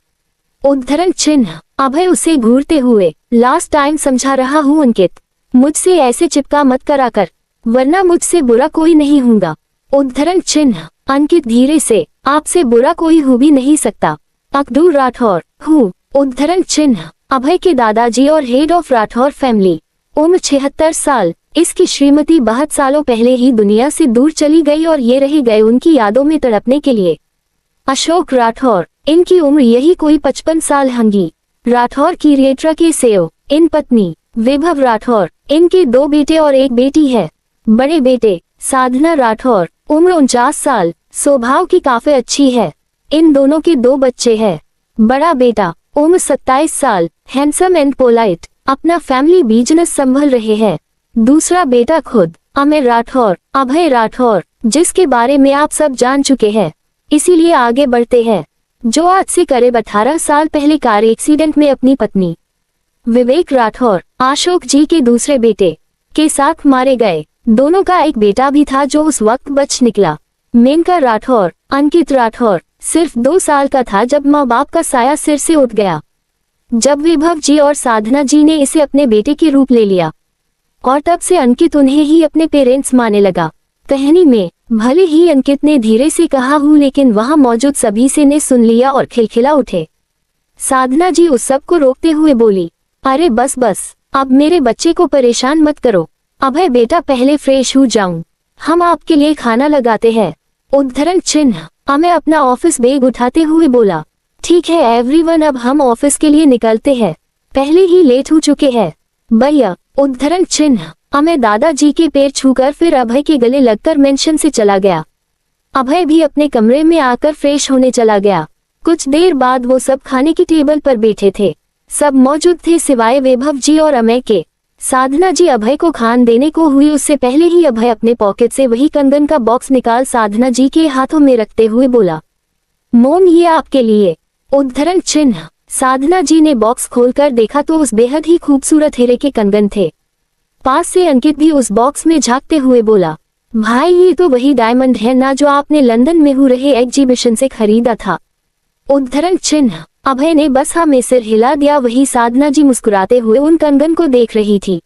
उद्धरण चिन्ह। अभय उसे घूरते हुए, लास्ट टाइम समझा रहा हूँ अंकित, मुझसे ऐसे चिपका मत करा कर, वरना मुझसे बुरा कोई नहीं होगा। उद्धरण चिन्ह। अंकित धीरे से, आपसे बुरा कोई हो भी नहीं सकता। अकदूर राठौर हूँ। उद्धरण चिन्ह। अभय के दादाजी और हेड ऑफ राठौर फैमिली। उम्र 76 साल। इसकी श्रीमती 62 सालों पहले ही दुनिया से दूर चली गई और ये रह गए उनकी यादों में तड़पने के लिए। अशोक राठौर। इनकी उम्र यही कोई 55 साल होंगी। राठौर की रेट्रा के सेव। इन पत्नी वैभव राठौर। इनके 2 बेटे और 1 बेटी है। बड़े बेटे साधना राठौर, उम्र 49 साल, स्वभाव की काफी अच्छी है। इन दोनों के 2 बच्चे हैं। बड़ा बेटा उम्र 27 साल, हैंडसम एंड पोलाइट, अपना फैमिली बिजनेस संभल रहे हैं। दूसरा बेटा खुद अमर राठौर, अभय राठौर, जिसके बारे में आप सब जान चुके हैं, इसीलिए आगे बढ़ते हैं, जो आज से करीब 18 साल पहले कार एक्सीडेंट में अपनी पत्नी विवेक राठौर, अशोक जी के दूसरे बेटे के साथ मारे गए। दोनों का एक बेटा भी था जो उस वक्त बच निकला। मेनका राठौर, अंकित राठौर, सिर्फ 2 साल का था जब माँ बाप का साया सिर से उठ गया। जब विभव जी और साधना जी ने इसे अपने बेटे के रूप ले लिया और तब से अंकित उन्हें ही अपने पेरेंट्स मानने लगा। कहानी में भले ही अंकित ने धीरे से कहा हूँ, लेकिन वहां मौजूद सभी से ने सुन लिया और खिलखिला उठे। साधना जी उस सब को रोकते हुए बोली, अरे बस बस, अब मेरे बच्चे को परेशान मत करो। अभय बेटा पहले फ्रेश हो जाऊं, हम आपके लिए खाना लगाते हैं। उद्धरण चिन्ह। अमय अपना ऑफिस बैग उठाते हुए बोला, ठीक है एवरीवन, अब हम ऑफिस के लिए निकलते हैं, पहले ही लेट हो चुके हैं। भैया। उद्धरण चिन्ह। अमय दादाजी के पैर छूकर फिर अभय के गले लगकर मेंशन से चला गया। अभय भी अपने कमरे में आकर फ्रेश होने चला गया। कुछ देर बाद वो सब खाने की टेबल पर बैठे थे। सब मौजूद थे सिवाय वैभव जी और अमय के। साधना जी अभय को खान देने को हुई उससे पहले ही अभय अपने पॉकेट से वही कंगन का बॉक्स निकाल साधना जी के हाथों में रखते हुए बोला, मोम ये आपके लिए। उद्धरण चिन्ह। साधना जी ने बॉक्स खोलकर देखा तो उस बेहद ही खूबसूरत हीरे के कंगन थे। पास से अंकित भी उस बॉक्स में झांकते हुए बोला, भाई ये तो वही डायमंड है ना जो आपने लंदन में हो रहे एग्जीबिशन से खरीदा था। उद्धरण चिन्ह। अभय ने बस हाँ में सिर हिला दिया। वही साधना जी मुस्कुराते हुए उन कंगन को देख रही थी।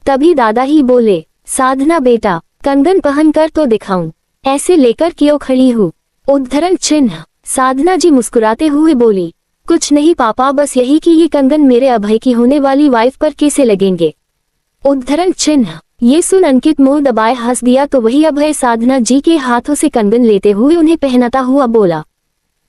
तभी दादा ही बोले, साधना बेटा कंगन पहन कर तो दिखाऊं, ऐसे लेकर क्यों खड़ी हूँ। उद्धरण चिन्ह। साधना जी मुस्कुराते हुए बोली, कुछ नहीं पापा, बस यही कि ये कंगन मेरे अभय की होने वाली वाइफ पर कैसे लगेंगे। उद्धरण चिन्ह। ये सुन अंकित मुंह दबाए हंस दिया तो वही अभय साधना जी के हाथों से कंगन लेते हुए उन्हें पहनाता हुआ बोला,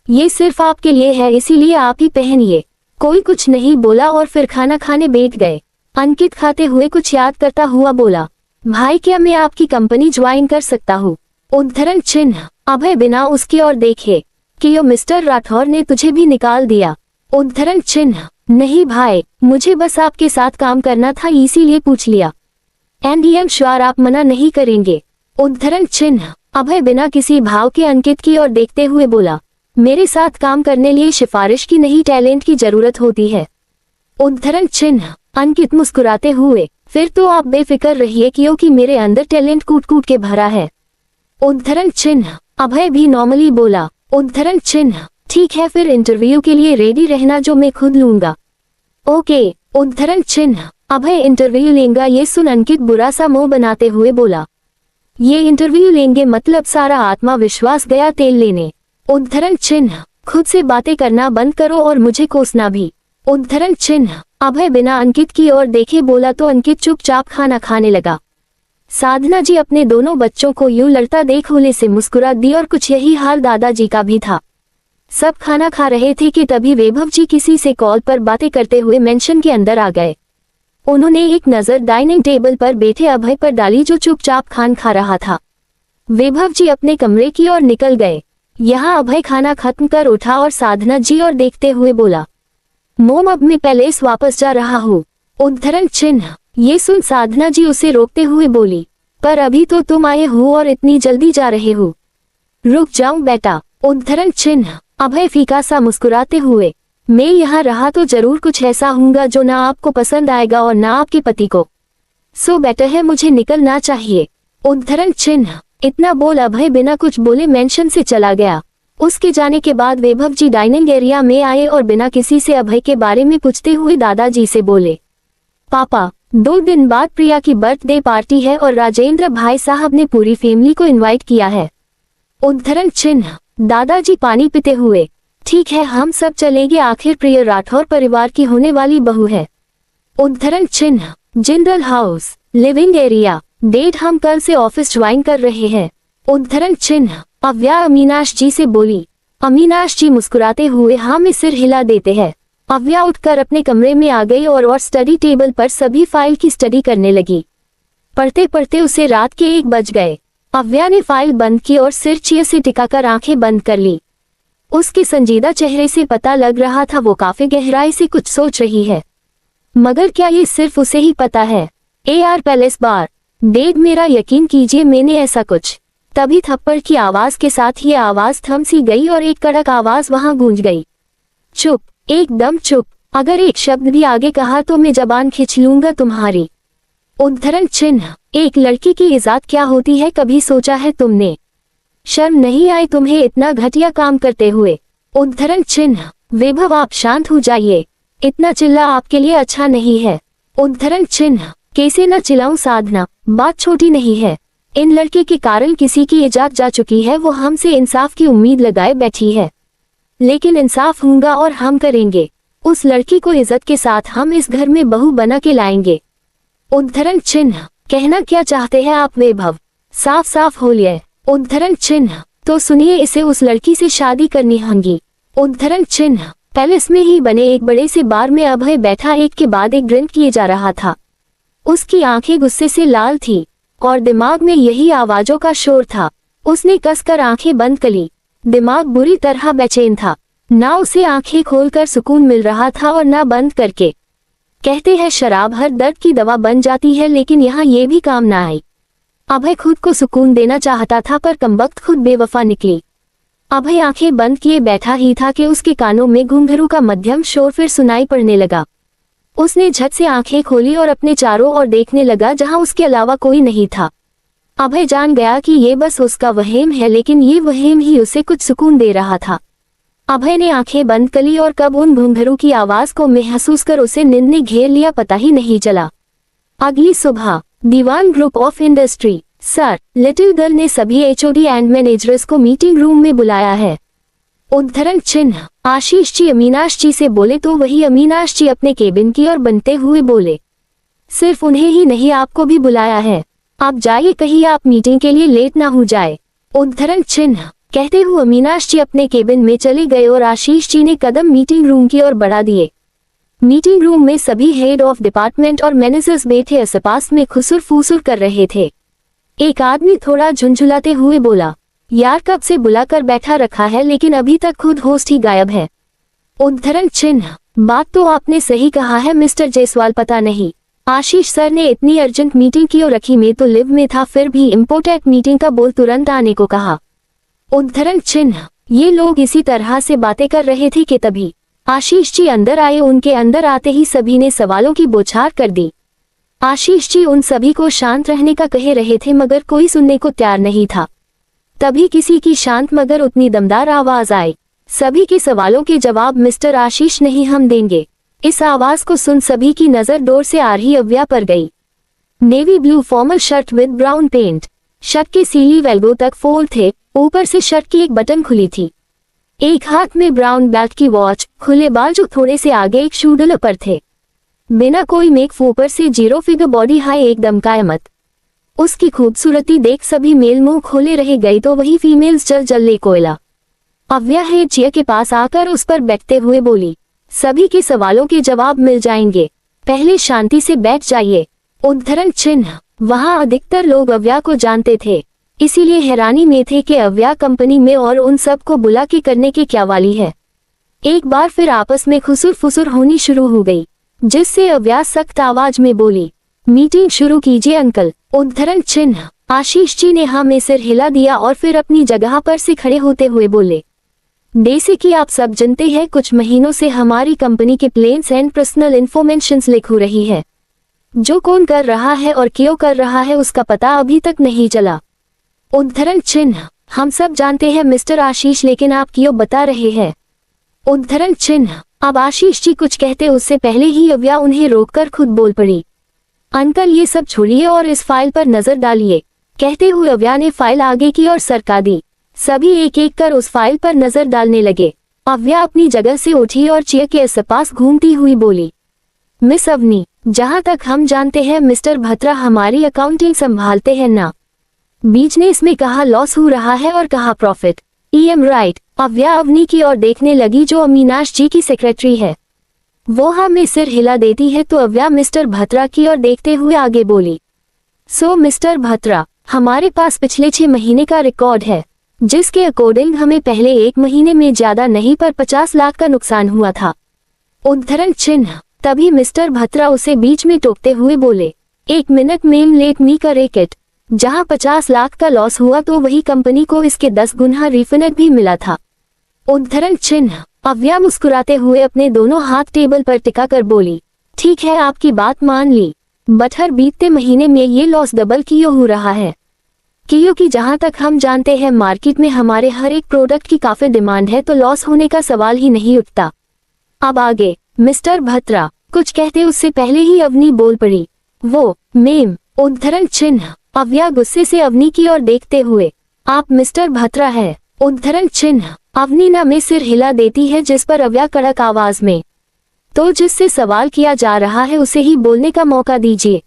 ये सिर्फ आपके लिए है, इसीलिए आप ही पहनिए। कोई कुछ नहीं बोला और फिर खाना खाने बैठ गए। अंकित खाते हुए कुछ याद करता हुआ बोला, भाई क्या मैं आपकी कंपनी ज्वाइन कर सकता हूँ। उद्धरण चिन्ह। अभय बिना उसकी ओर देखे, कि यो मिस्टर राठौर ने तुझे भी निकाल दिया। उद्धरण चिन्ह। नहीं भाई, मुझे बस आपके साथ काम करना था, इसीलिए पूछ लिया। एंड आई एम श्योर आप मना नहीं करेंगे। उद्धरण चिन्ह। अभय बिना किसी भाव के अंकित की ओर देखते हुए बोला, मेरे साथ काम करने लिए सिफारिश की नहीं, टैलेंट की जरूरत होती है। उद्धरण चिन्ह। अंकित मुस्कुराते हुए, फिर तो आप बेफिक्र रहिए क्योंकि मेरे अंदर टैलेंट कूट कूट के भरा है। उद्धरण चिन्ह। अभय भी नॉर्मली बोला। उद्धरण चिन्ह। ठीक है, फिर इंटरव्यू के लिए रेडी रहना जो मैं खुद लूंगा। ओके। उद्धरण चिन्ह। अभय इंटरव्यू लेंगा ये सुन अंकित बुरा सा मुंह बनाते हुए बोला। ये इंटरव्यू लेंगे मतलब सारा आत्मविश्वास गया तेल लेने। उद्धरण चिन्ह। खुद से बातें करना बंद करो और मुझे कोसना भी। उद्धरण चिन्ह। अभय बिना अंकित की ओर देखे बोला तो अंकित चुपचाप खाना खाने लगा। साधना जी अपने दोनों बच्चों को यूं लड़ता देख होले से मुस्कुरा दी और कुछ यही हाल दादाजी का भी था। सब खाना खा रहे थे कि तभी वैभव जी किसी से कॉल पर बातें करते हुए मेंशन के अंदर आ गए। उन्होंने एक नजर डाइनिंग टेबल पर बैठे अभय पर डाली जो चुपचाप खान खा रहा था। वैभव जी अपने कमरे की ओर निकल गए। यहाँ अभय खाना खत्म कर उठा और साधना जी और देखते हुए बोला, मोम अब मैं पैलेस वापस जा रहा हूँ। उद्धरण चिन्ह। ये सुन साधना जी उसे रोकते हुए बोली, पर अभी तो तुम आए हो और इतनी जल्दी जा रहे हो। रुक जाऊं बेटा। उद्धरण चिन्ह। अभय फीका सा मुस्कुराते हुए, मैं यहाँ रहा तो जरूर कुछ ऐसा होगा जो ना आपको पसंद आएगा और ना आपके पति को। सो बेटर है मुझे निकलना चाहिए। उद्धरण चिन्ह। इतना बोल अभय बिना कुछ बोले मेंशन से चला गया। उसके जाने के बाद वैभव जी डाइनिंग एरिया में आए और बिना किसी से अभय के बारे में पूछते हुए दादाजी से बोले, पापा 2 दिन बाद प्रिया की बर्थडे पार्टी है और राजेंद्र भाई साहब ने पूरी फैमिली को इनवाइट किया है। उद्धरण चिन्ह। दादाजी पानी पीते हुए, ठीक है हम सब चलेंगे, आखिर प्रिया राठौर परिवार की होने वाली बहू है। उद्धरण चिन्ह। Jindal house living area. Date हम कल से ऑफिस ज्वाइन कर रहे हैं। उद्धरण चिन्ह। अव्या अमीनाश जी से बोली। अमीनाश जी मुस्कुराते हुए हाँ में सिर हिला देते हैं। अव्या उठकर अपने कमरे में आ गई और स्टडी टेबल पर सभी फाइल की स्टडी करने लगी। पढ़ते पढ़ते उसे रात के 1 बज गए। अव्या ने फाइल बंद की और सिर चेयर से टिकाकर आंखें बंद कर ली। उसके संजीदा चेहरे से पता लग रहा था वो काफी गहराई से कुछ सोच रही है, मगर क्या ये सिर्फ उसे ही पता है। AR पैलेस बार। डेड मेरा यकीन कीजिए मैंने ऐसा कुछ। तभी थप्पड़ की आवाज के साथ ये आवाज थम सी गई और एक कड़क आवाज वहां गूंज गई, चुप, एकदम चुप, अगर एक शब्द भी आगे कहा तो मैं जबान खींच लूंगा तुम्हारी। उद्धरण चिन्ह। एक लड़की की इज्जत क्या होती है कभी सोचा है तुमने? शर्म नहीं आई तुम्हें इतना घटिया काम करते हुए? उद्धरण चिन्ह। वैभव आप शांत हो जाइए, इतना चिल्ला आपके लिए अच्छा नहीं है। उद्धरण चिन्ह। कैसे न चिल्लाऊं साधना, बात छोटी नहीं है। इन लड़के के कारण किसी की इज्जत जा चुकी है, वो हमसे इंसाफ की उम्मीद लगाए बैठी है, लेकिन इंसाफ होगा और हम करेंगे। उस लड़की को इज्जत के साथ हम इस घर में बहू बना के लाएंगे। उद्धरण चिन्ह। कहना क्या चाहते हैं आप वैभव? साफ साफ बोलिए। उद्धरण चिन्ह। तो सुनिए, इसे उस लड़की से शादी करनी होगी। उद्धरण चिन्ह। पैलेस में ही बने एक बड़े से बार में अभय बैठा एक के बाद एक ड्रिंक किए जा रहा था। उसकी आंखें गुस्से से लाल थी और दिमाग में यही आवाजों का शोर था। उसने कसकर आंखें बंद कर ली। दिमाग बुरी तरह बेचैन था, ना उसे आंखें खोलकर सुकून मिल रहा था और ना बंद करके। कहते हैं शराब हर दर्द की दवा बन जाती है, लेकिन यहाँ ये भी काम ना आई। अभय खुद को सुकून देना चाहता था पर कमबख्त खुद बेवफा निकली। अभय आंखें बंद किए बैठा ही था कि उसके कानों में घुंघरू का मध्यम शोर फिर सुनाई पड़ने लगा। उसने झट से आंखें खोली और अपने चारों ओर देखने लगा, जहां उसके अलावा कोई नहीं था। अभय जान गया कि ये बस उसका वहम है, लेकिन ये वहम ही उसे कुछ सुकून दे रहा था। अभय ने आंखें बंद कर ली और कब उन घुंघरू की आवाज को महसूस कर उसे नींद ने घेर लिया पता ही नहीं चला। अगली सुबह Diwan group of industry. Sir, little girl ने सभी HOD एंड मैनेजर्स को मीटिंग रूम में बुलाया है। उद्धरण चिन्ह। आशीष जी अमीनाश जी से बोले तो वही अमीनाश जी अपने केबिन की ओर बनते हुए बोले, सिर्फ उन्हें ही नहीं आपको भी बुलाया है, आप जाइए कहीं आप मीटिंग के लिए लेट ना हो जाए। उद्धरण चिन्ह। कहते हुए अमीनाश जी अपने केबिन में चले गए और आशीष जी ने कदम मीटिंग रूम की ओर बढ़ा दिए। मीटिंग रूम में सभी हेड ऑफ डिपार्टमेंट और मैनेजर्स बैठे आसपास में खुसुर फुसुर कर रहे थे। एक आदमी थोड़ा झुंझुलाते हुए बोला, यार कब से बुलाकर बैठा रखा है, लेकिन अभी तक खुद होस्ट ही गायब है। उद्धरण चिन्ह। बात तो आपने सही कहा है मिस्टर जायसवाल, पता नहीं आशीष सर ने इतनी अर्जेंट मीटिंग क्यों रखी, मैं तो लिव में था, फिर भी इम्पोर्टेंट मीटिंग का बोल तुरंत आने को कहा। उद्धरण चिन्ह। ये लोग इसी तरह से बातें कर रहे थे कि तभी आशीष जी अंदर आए। उनके अंदर आते ही सभी ने सवालों की बौछार कर दी। आशीष जी उन सभी को शांत रहने का कह रहे थे मगर कोई सुनने को तैयार नहीं था। तभी किसी की शांत मगर उतनी दमदार आवाज आई, सभी के सवालों के जवाब मिस्टर आशीष नहीं हम देंगे। इस आवाज को सुन सभी की नजर दूर से आ रही अव्या पर गई। Navy blue formal shirt with brown pant, shirt के स्लीव एल्बो तक फोल्ड थे, ऊपर से शर्ट की एक बटन खुली थी। एक हाथ में ब्राउन बेल्ट की वॉच, खुले बाल जो थोड़े से आगे एक शूडल पर थे। बिना कोई मेकअप ऊपर से जीरो फिगर बॉडी हाई एकदम कायमत। उसकी खूबसूरती देख सभी मेल मुंह खोले रह गई तो वही फीमेल्स जल जल ले कोयला। अव्या हेड चेयर के पास आकर उस पर बैठते हुए बोली, सभी के सवालों के जवाब मिल जाएंगे, पहले शांति से बैठ जाइए। उद्धरण चिन्ह। वहां अधिकतर लोग अव्या को जानते थे, इसीलिए हैरानी में थे कि अव्या कंपनी में और उन सब को बुला के करने के क्या वाली है। एक बार फिर आपस में खुसुर फुसुर होनी शुरू हो गई, जिससे अव्या सख्त आवाज में बोली, मीटिंग शुरू कीजिए अंकल। उद्धरण चिन्ह। आशीष जी ने हाँ में सिर हिला दिया और फिर अपनी जगह पर से खड़े होते हुए बोले, जैसे कि आप सब जानते हैं कुछ महीनों से हमारी कंपनी के plans and personal informations leak हो रही है। जो कौन कर रहा है और क्यों कर रहा है उसका पता अभी तक नहीं चला। उद्धरण चिन्ह। हम सब जानते हैं मिस्टर आशीष, लेकिन आप क्यों बता रहे हैं। उद्धरण चिन्ह। अब आशीष जी कुछ कहते उससे पहले ही अव्या उन्हें रोककर खुद बोल पड़ी, अंकल ये सब छोड़िए और इस फाइल पर नजर डालिए। कहते हुए अव्या ने फाइल आगे की और सरका दी। सभी एक एक कर उस फाइल पर नजर डालने लगे। अव्या अपनी जगह से उठी और चेयर के आसपास घूमती हुई बोली, मिस अवनी, जहां तक हम जानते हैं मिस्टर भत्रा हमारी अकाउंटिंग संभालते हैं ना। बिजनेस में कहाँ लॉस हो रहा है और कहाँ profit. I am right. Avya Avni की ओर देखने लगी जो अमीनाश जी की सेक्रेटरी है। वो हाँ में सिर हिला देती है तो अव्या मिस्टर भत्रा की ओर देखते हुए आगे बोली, सो मिस्टर भत्रा, हमारे पास पिछले 6 महीने का रिकॉर्ड है, जिसके अकॉर्डिंग हमें पहले 1 महीने में ज्यादा नहीं पर 50 लाख का नुकसान हुआ था। उद्धरण चिन्ह। तभी मिस्टर भत्रा उसे बीच में टोकते हुए बोले, 1 minute ma'am, let me correct it. जहां 50 लाख का लॉस हुआ तो वही कंपनी को इसके 10 गुना रिफंड भी मिला था। उद्धरण चिन्ह। अव्या मुस्कुराते हुए अपने दोनों हाथ टेबल पर टिकाकर बोली, ठीक है आपकी बात मान ली, बट हर बीतते महीने में ये लॉस डबल क्यों हो रहा है। क्योंकि जहां तक हम जानते हैं मार्केट में हमारे हर एक प्रोडक्ट की काफी डिमांड है, तो लॉस होने का सवाल ही नहीं उठता। अब आगे मिस्टर भत्रा कुछ कहते उससे पहले ही अवनी बोल पड़ी, वो मेम। उद्धरण चिन्ह। अव्या गुस्से से अवनी की ओर देखते हुए, आप मिस्टर भत्रा है। उद्धरण चिन्ह। अवनी ना में सिर हिला देती है, जिस पर अव्या कड़क आवाज में, तो जिससे सवाल किया जा रहा है उसे ही बोलने का मौका दीजिए।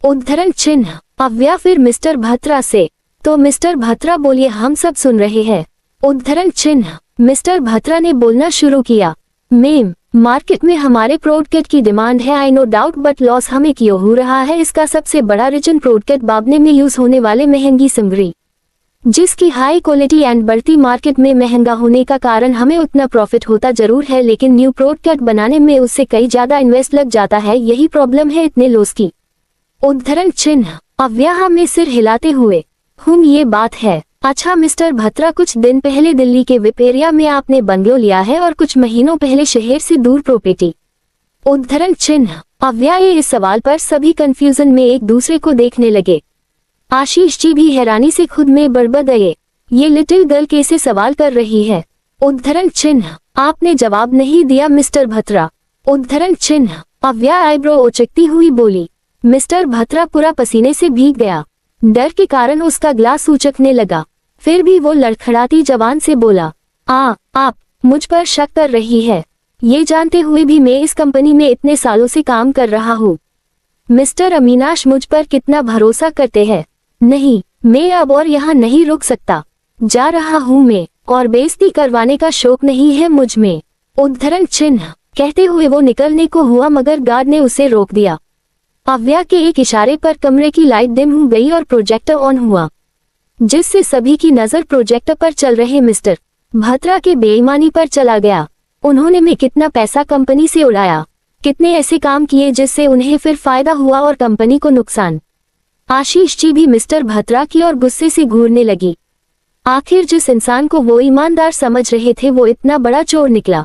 उद्धरण चिन्ह। अव्या फिर मिस्टर भत्रा से, तो मिस्टर भत्रा बोलिए, हम सब सुन रहे हैं। उद्धरण चिन्ह। मिस्टर भत्रा ने बोलना शुरू किया, मेम, मार्केट में हमारे प्रोडक्ट की डिमांड है, I know doubt, but loss हमें क्यों हो रहा है इसका सबसे बड़ा रीजन प्रोडक्ट बाबने में यूज होने वाले महंगी सामग्री, जिसकी हाई क्वालिटी एंड बढ़ती मार्केट में महंगा होने का कारण हमें उतना प्रॉफिट होता जरूर है, लेकिन न्यू प्रोडक्ट बनाने में उससे कई ज्यादा इन्वेस्ट लग जाता है, यही प्रॉब्लम है इतने लॉस की। उद्धरण चिन्ह। अव्या में सिर हिलाते हुए, ये बात है। अच्छा मिस्टर भत्रा, कुछ दिन पहले दिल्ली के विप एरिया में आपने बंगलो लिया है और कुछ महीनों पहले शहर से दूर प्रॉपर्टी। उद्धरण चिन्ह। अव्या इस सवाल पर सभी कंफ्यूजन में एक दूसरे को देखने लगे। आशीष जी भी हैरानी से खुद में बड़बड़ गए, ये लिटिल गर्ल कैसे सवाल कर रही है। उद्धरण चिन्ह। आपने जवाब नहीं दिया मिस्टर भत्रा। उद्धरण चिन्ह। अव्या आईब्रो उचकती हुई बोली, मिस्टर भत्रा पूरा पसीने से भीग गया, डर के कारण उसका ग्लास उचकने लगा। फिर भी वो लड़खड़ाती जबान से बोला, आप मुझ पर शक कर रही है, ये जानते हुए भी मैं इस कंपनी में इतने सालों से काम कर रहा हूँ। मिस्टर अमीनाश मुझ पर कितना भरोसा करते हैं। नहीं, मैं अब और यहाँ नहीं रुक सकता, जा रहा हूँ मैं, और बेइज्जती करवाने का शौक नहीं है मुझ में। उद्धरण चिन्ह। कहते हुए वो निकलने को हुआ मगर गार्ड ने उसे रोक दिया। अव्या के एक इशारे पर कमरे की लाइट डिम हो गई और प्रोजेक्टर ऑन हुआ, जिससे सभी की नजर प्रोजेक्टर पर चल रहे मिस्टर भत्रा के बेईमानी पर चला गया। उन्होंने में कितना पैसा कंपनी से उड़ाया, कितने ऐसे काम किए जिससे उन्हें फिर फायदा हुआ और कंपनी को नुकसान। आशीष जी भी मिस्टर भत्रा की ओर गुस्से से घूरने लगी। आखिर जिस इंसान को वो ईमानदार समझ रहे थे वो इतना बड़ा चोर निकला।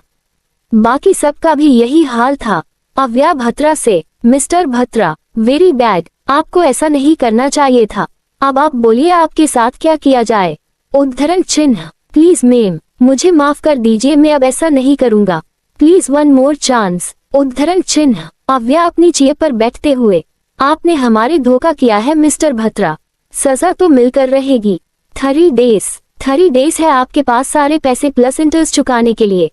बाकी सबका भी यही हाल था। अव्या भत्रा से, मिस्टर भत्रा, वेरी बैड, आपको ऐसा नहीं करना चाहिए था। अब आप बोलिए आपके साथ क्या किया जाए। उद्धरण चिन्ह, प्लीज मैम, मुझे माफ कर दीजिए, मैं अब ऐसा नहीं करूंगा, प्लीज वन मोर चांस। उद्धरण चिन्ह, अव्या अपनी चेयर पर बैठते हुए, आपने हमारे धोखा किया है मिस्टर भत्रा, सजा तो मिलकर रहेगी। 3 डेज है आपके पास सारे पैसे प्लस इंटरेस्ट चुकाने के लिए।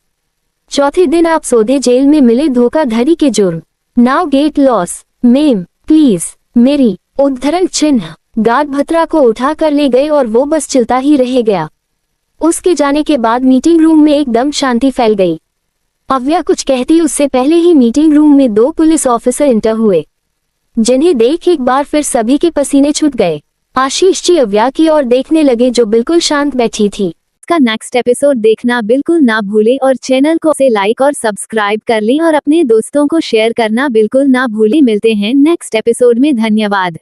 चौथे दिन आप सोधे जेल में मिले धोखाधड़ी के जुर्म। Now get loss ma'am, please मेरी। उद्धरण चिन्ह, गार्ड भत्रा को उठा कर ले गए और वो बस चलता ही रह गया। उसके जाने के बाद मीटिंग रूम में एकदम शांति फैल गई। अव्या कुछ कहती उससे पहले ही मीटिंग रूम में 2 पुलिस ऑफिसर इंटर हुए, जिन्हें देख एक बार फिर सभी के पसीने छूट गए। आशीष जी अव्या की ओर देखने लगे जो बिल्कुल शांत बैठी थी। इसका नेक्स्ट एपिसोड देखना बिल्कुल ना भूले और चैनल को से लाइक और सब्सक्राइब कर लें और अपने दोस्तों को शेयर करना बिल्कुल ना भूले। मिलते हैं नेक्स्ट एपिसोड में, धन्यवाद।